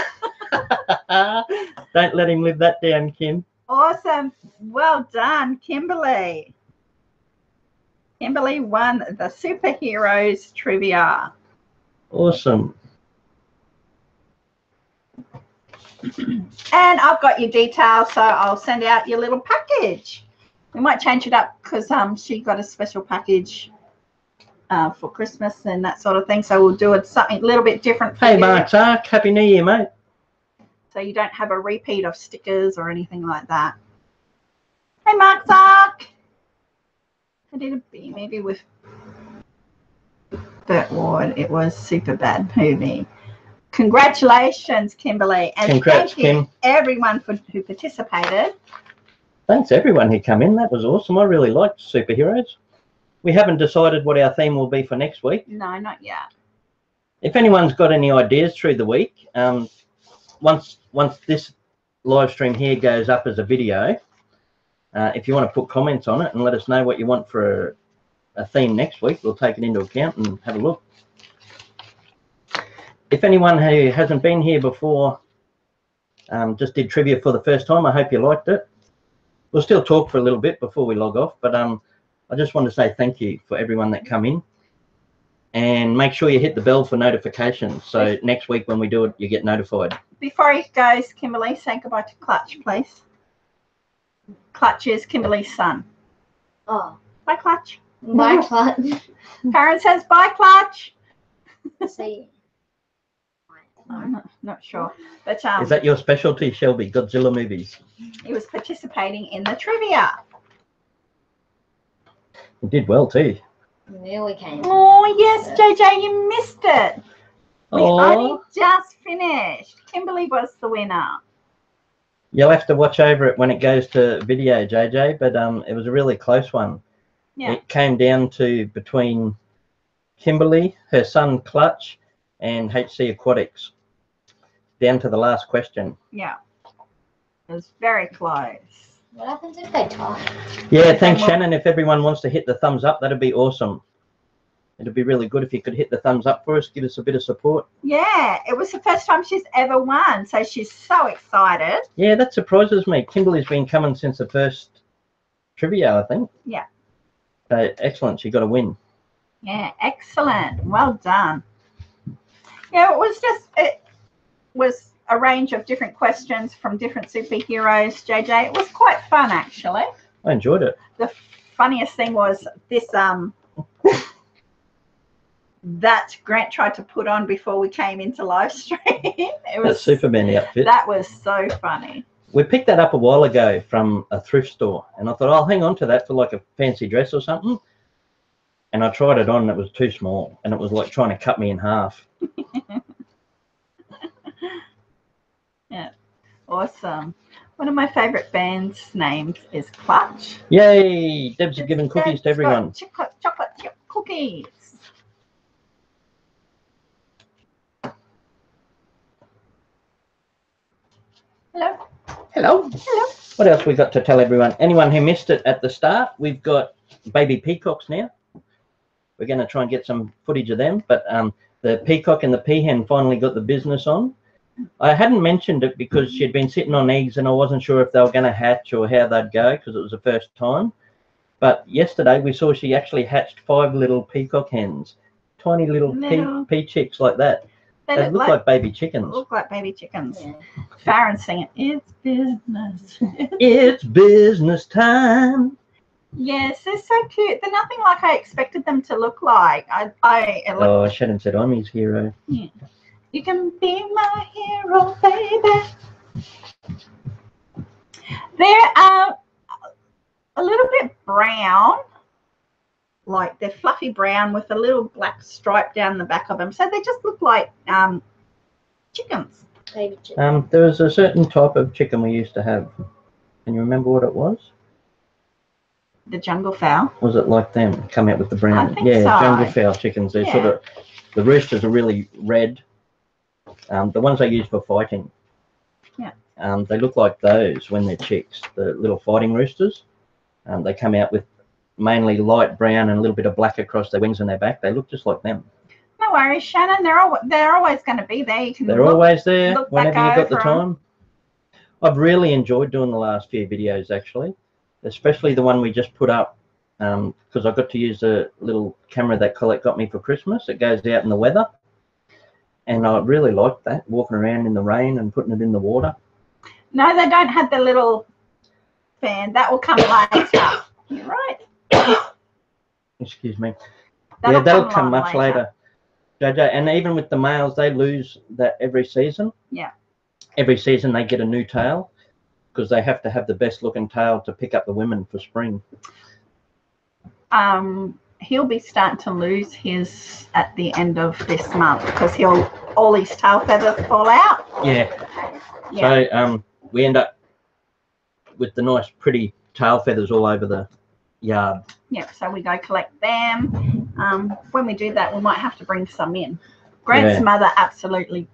Don't let him live that down, Kim. Awesome. Well done, Kimberly. Kimberly won the superheroes trivia. Awesome. And I've got your details, so I'll send out your little package. We might change it up because she got a special package for Christmas and that sort of thing. So we'll do it something a little bit different for Hey, you. Mark Zark. Happy New Year, mate. So you don't have a repeat of stickers or anything like that. Hey, Mark Zark. I did a B movie with Burt Ward. It was super bad movie. Congratulations, Kimberly. And Congrats, thank you Kim. everyone who participated. Thanks, everyone who come in. That was awesome. I really liked superheroes. We haven't decided what our theme will be for next week. No, not yet. If anyone's got any ideas through the week, once this live stream here goes up as a video, if you want to put comments on it and let us know what you want for a theme next week, we'll take it into account and have a look. If anyone who hasn't been here before just did trivia for the first time, I hope you liked it. We'll still talk for a little bit before we log off, but I just want to say thank you for everyone that come in. And make sure you hit the bell for notifications, so next week when we do it, you get notified. Before he goes, Kimberly, say goodbye to Clutch, please. Clutch is Kimberly's son. Oh. Bye, Clutch. Bye, Clutch. Karen says bye, Clutch. See. I'm not sure. But is that your specialty, Shelby? Godzilla movies? He was participating in the trivia. He did well too. Nearly came. Oh, yes, JJ, you missed it. We Aww. only just finished. Kimberly was the winner. You'll have to watch over it when it goes to video, JJ, but it was a really close one. Yeah. It came down to between Kimberly, her son Clutch, and HC Aquatics, down to the last question. Yeah, it was very close. What happens if they tie? Yeah, thanks, Shannon. If everyone wants to hit the thumbs up, that'd be awesome. It'd be really good if you could hit the thumbs up for us, give us a bit of support. Yeah, it was the first time she's ever won, so she's so excited. Yeah, that surprises me. Kimberly's been coming since the first trivia, I think. Yeah. So excellent, she got a win. Yeah, excellent. Well done. Yeah, it was a range of different questions from different superheroes, JJ. It was quite fun, actually. I enjoyed it. The funniest thing was this that Grant tried to put on before we came into live stream. It was that Superman outfit. That was so funny. We picked that up a while ago from a thrift store, and I thought I'll hang on to that for like a fancy dress or something. And I tried it on, and it was too small, and it was like trying to cut me in half. Yeah, awesome. One of my favorite bands' names is Clutch. Yay! Debs are giving cookies to everyone. Chocolate chip cookies. Hello. Hello. Hello. What else we got to tell everyone? Anyone who missed it at the start, we've got baby peacocks now. We're going to try and get some footage of them, but the peacock and the peahen finally got the business on. I hadn't mentioned it because she'd been sitting on eggs and I wasn't sure if they were going to hatch or how they'd go because it was the first time. But yesterday we saw she actually hatched 5 little peacock hens, tiny little pea chicks like that. They look like baby chickens. Look like baby chickens. Yeah. Faron singing, "It's business." It's business time. Yes, they're so cute. They're nothing like I expected them to look like. Oh, Shannon said I'm his hero. Yeah. You can be my hero, baby. They're a little bit brown, like they're fluffy brown with a little black stripe down the back of them. So they just look like chickens. Baby chicken. There was a certain type of chicken we used to have. Can you remember what it was? The jungle fowl. Was it like them? Come out with the brown? I think yeah, so. jungle fowl chickens. They're sort of, the roosters are really red. The ones they use for fighting. Yeah. They look like those when they're chicks, the little fighting roosters. They come out with mainly light brown and a little bit of black across their wings and their back. They look just like them. No worries, Shannon. They're always going to be there. You can They're always there whenever you've got the over time. I've really enjoyed doing the last few videos, actually, especially the one we just put up, because I got to use a little camera that Collette got me for Christmas. It goes out in the weather, and I really liked that, walking around in the rain and putting it in the water. No, they don't have the little fan. That will come later. You're right. Excuse me. That'll That'll come much later. JJ, and even with the males, they lose that every season. Yeah. Every season they get a new tail because they have to have the best looking tail to pick up the women for spring. He'll be starting to lose his at the end of this month because all his tail feathers fall out. Yeah. So we end up with the nice pretty tail feathers all over the yard. Yep, so we go collect them. When we do that, we might have to bring some in. Grant's mother absolutely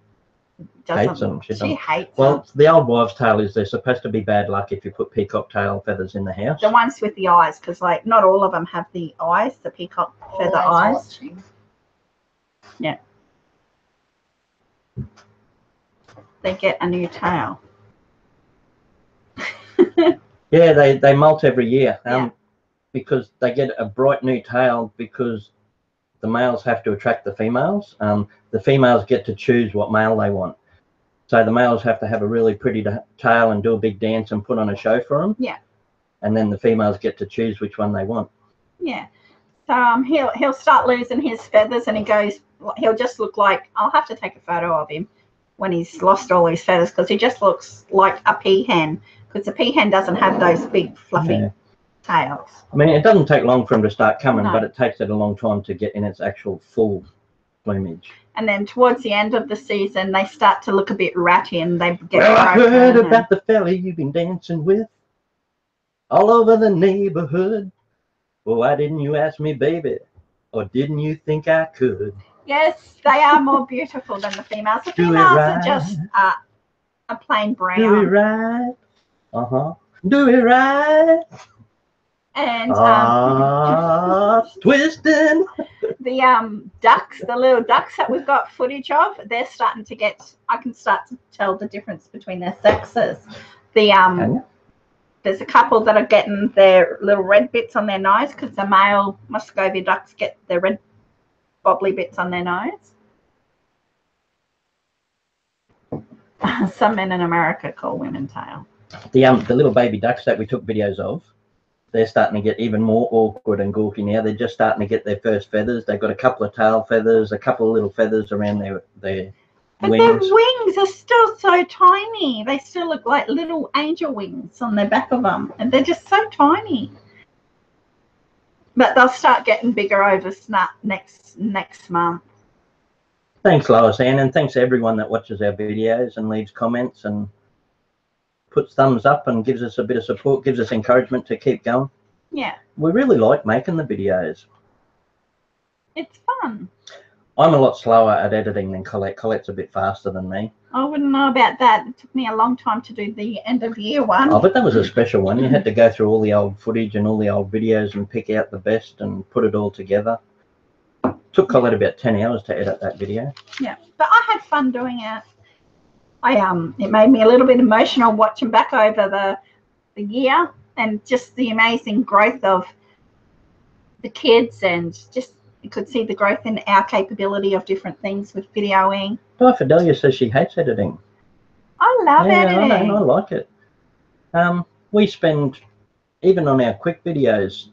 doesn't. Hates them. She hates them. Well, the old wives' tale is they're supposed to be bad luck if you put peacock tail feathers in the house. The ones with the eyes, because like not all of them have the eyes, the peacock feather eyes. Yeah. They get a new tail. Yeah, they molt every year. Because they get a bright new tail because the males have to attract the females. The females get to choose what male they want. So the males have to have a really pretty tail and do a big dance and put on a show for them. Yeah. And then the females get to choose which one they want. Yeah. So he'll start losing his feathers and he'll just look like, I'll have to take a photo of him when he's lost all his feathers because he just looks like a peahen because the peahen doesn't have those big fluffy tails. I mean, it doesn't take long for them to start coming, but it takes it a long time to get in its actual full plumage. And then towards the end of the season, they start to look a bit ratty and they get I heard about the fella you've been dancing with all over the neighborhood. Well, why didn't you ask me, baby? Or didn't you think I could? Yes, they are more beautiful than the females. The females are just a plain brown. Do it right. Do it right. And twisting. The ducks, the little ducks that we've got footage of, they're starting to get. I can start to tell the difference between their sexes. There's a couple that are getting their little red bits on their nose because the male Muscovy ducks get their red bobbly bits on their nose. Some men in America call women tail. The little baby ducks that we took videos of, they're starting to get even more awkward and gawky now. They're just starting to get their first feathers. They've got a couple of tail feathers, a couple of little feathers around their but wings. their wings are still so tiny. They still look like little angel wings on the back of them. And they're just so tiny. But they'll start getting bigger over next month. Thanks, Lois Ann, and thanks to everyone that watches our videos and leaves comments and puts thumbs up and gives us a bit of support, gives us encouragement to keep going. Yeah. We really like making the videos. It's fun. I'm a lot slower at editing than Collette. Colette's a bit faster than me. I wouldn't know about that. It took me a long time to do the end of year one. Oh, but that was a special one. You had to go through all the old footage and all the old videos and pick out the best and put it all together. It took Collette about 10 hours to edit that video. Yeah, but I had fun doing it. It made me a little bit emotional watching back over the year and just the amazing growth of the kids and just you could see the growth in our capability of different things with videoing. Fidelia says she hates editing. I love editing. I like it. We spend, even on our quick videos,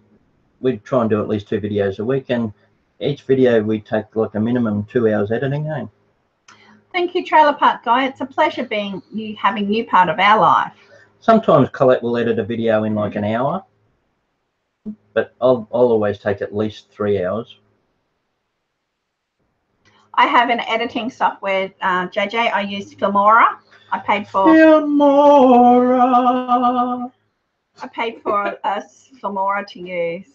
we try and do at least 2 videos a week, and each video we take like a minimum 2 hours editing. Thank you, Trailer Park Guy. It's a pleasure having you part of our life. Sometimes Collette will edit a video in like an hour, but I'll always take at least 3 hours. I have an editing software, JJ. I use Filmora. I paid for Filmora. I paid for a Filmora to use.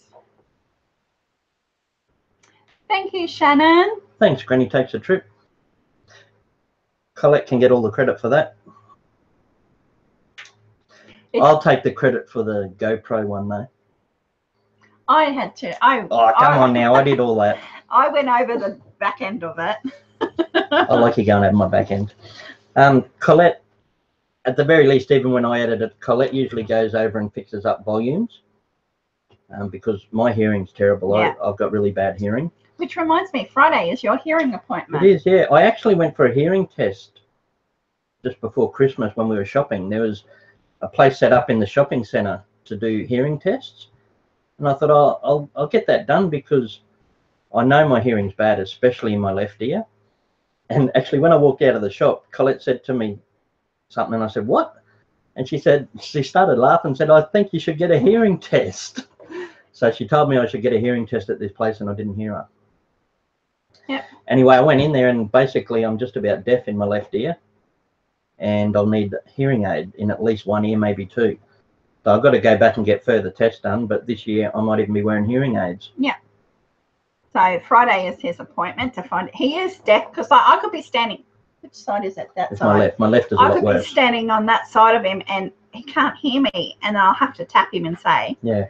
Thank you, Shannon. Thanks, Granny Takes a Trip. Collette can get all the credit for that. I'll take the credit for the GoPro one though. I had to. Oh, come on now. I did all that. I went over the back end of it. I like you going over my back end. Collette, at the very least, even when I edit it, Collette usually goes over and fixes up volumes because my hearing's terrible. Yeah. I've got really bad hearing. Which reminds me, Friday is your hearing appointment. It is, yeah. I actually went for a hearing test just before Christmas when we were shopping. There was a place set up in the shopping centre to do hearing tests. And I thought, I'll get that done because I know my hearing's bad, especially in my left ear. And actually, when I walked out of the shop, Collette said to me something, and I said, what? And she started laughing and said, I think you should get a hearing test. So she told me I should get a hearing test at this place, and I didn't hear her. Yep. Anyway, I went in there, and basically I'm just about deaf in my left ear, and I'll need a hearing aid in at least one ear, maybe 2. So I've got to go back and get further tests done, but this year I might even be wearing hearing aids. Yeah. So Friday is his appointment to find. He is deaf because I could be standing. Which side is it? That It's side. my left. My left is a lot I could worse. be standing on that side of him and he can't hear me, and I'll have to tap him and say. Yeah.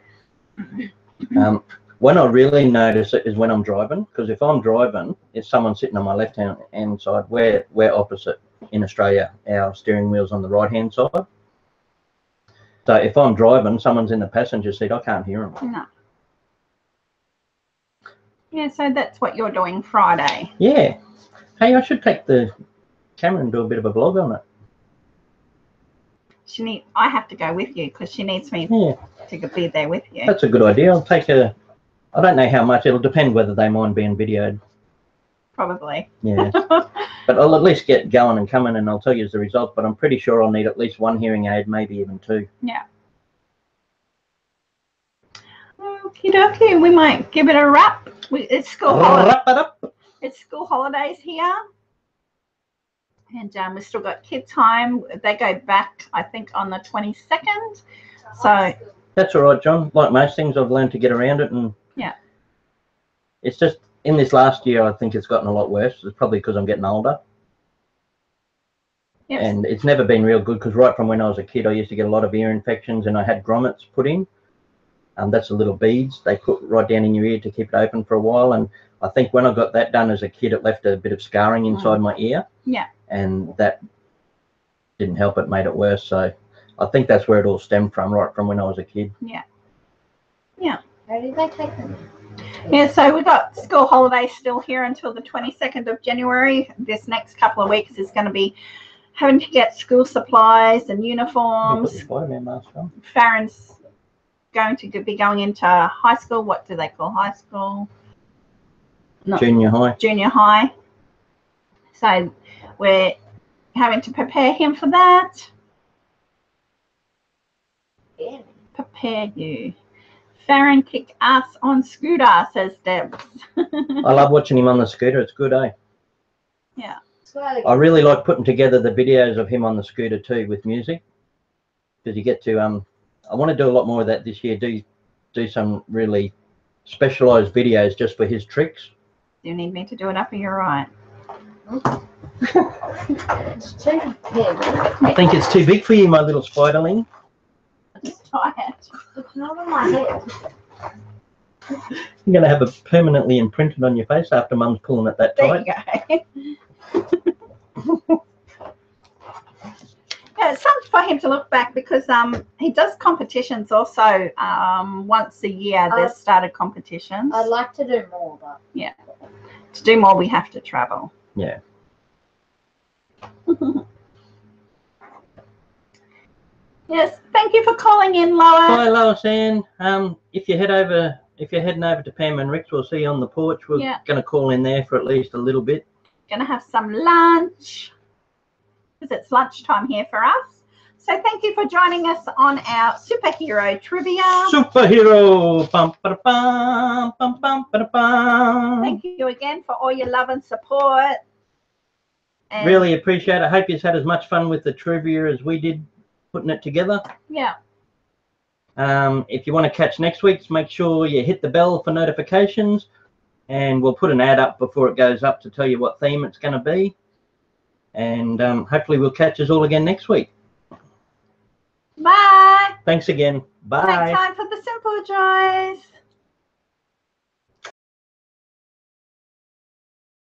When I really notice it is when I'm driving, because if I'm driving, it's someone sitting on my left hand side. We're opposite in Australia. Our steering wheel's on the right hand side. So if I'm driving, someone's in the passenger seat, I can't hear them. No. Yeah, so that's what you're doing Friday. Yeah. Hey, I should take the camera and do a bit of a vlog on it. I have to go with you because she needs me to be there with you. That's a good idea. I'll take I don't know how much. It'll depend whether they mind being videoed. Probably. Yeah. But I'll at least get going and coming, and I'll tell you the results. But I'm pretty sure I'll need at least 1 hearing aid, maybe even 2. Yeah. Okie dokie. We might give it a wrap. It's school holidays. Wrap it up. It's school holidays here. And we've still got kid time. They go back, I think, on the 22nd. So That's all right, John. Like most things, I've learned to get around it, and yeah, it's just in this last year, I think it's gotten a lot worse. It's probably because I'm getting older. Yep. And it's never been real good because right from when I was a kid, I used to get a lot of ear infections, and I had grommets put in. That's the little beads they put right down in your ear to keep it open for a while. And I think when I got that done as a kid, it left a bit of scarring inside my ear. Yeah. And that didn't help. It made it worse. So I think that's where it all stemmed from, right from when I was a kid. Yeah. Yeah. Where did they take them? Yeah, so we've got school holidays still here until the 22nd of January. This next couple of weeks is going to be having to get school supplies and uniforms. Put your Spider-Man mask on. Faron's going to be going into high school. What do they call high school? Junior high. Junior high. So we're having to prepare him for that. Yeah. Prepare you. Faron kick ass on scooter, says Deb. I love watching him on the scooter. It's good, eh? Yeah. I really like putting together the videos of him on the scooter too with music, because you get to I want to do a lot more of that this year. Do some really specialized videos just for his tricks. Do you need me to do it up or you're right? It's too big. I think it's too big for you, my little spiderling. I'm tired. It's not on my head. You're going to have it permanently imprinted on your face after Mum's pulling it that There tight. you go. Yeah, it's something for him to look back because he does competitions also once a year. There's started competitions. I'd like to do more, but yeah, to do more we have to travel. Yeah. Yes, thank you for calling in, Lois. Bye, Lois Ann. If you're heading over to Pam and Rick's, we'll see you on the porch. We're going to call in there for at least a little bit. Going to have some lunch because it's lunchtime here for us. So thank you for joining us on our superhero trivia. Superhero. Bum, ba-da-bum, bum, bum, ba-da-bum. Thank you again for all your love and support. And really appreciate it. Hope you've had as much fun with the trivia as we did putting it together. Yeah. If you want to catch next week's, make sure you hit the bell for notifications, and we'll put an ad up before it goes up to tell you what theme it's going to be. And hopefully we'll catch us all again next week. Bye. Thanks again. Bye. Take time for the simple joys.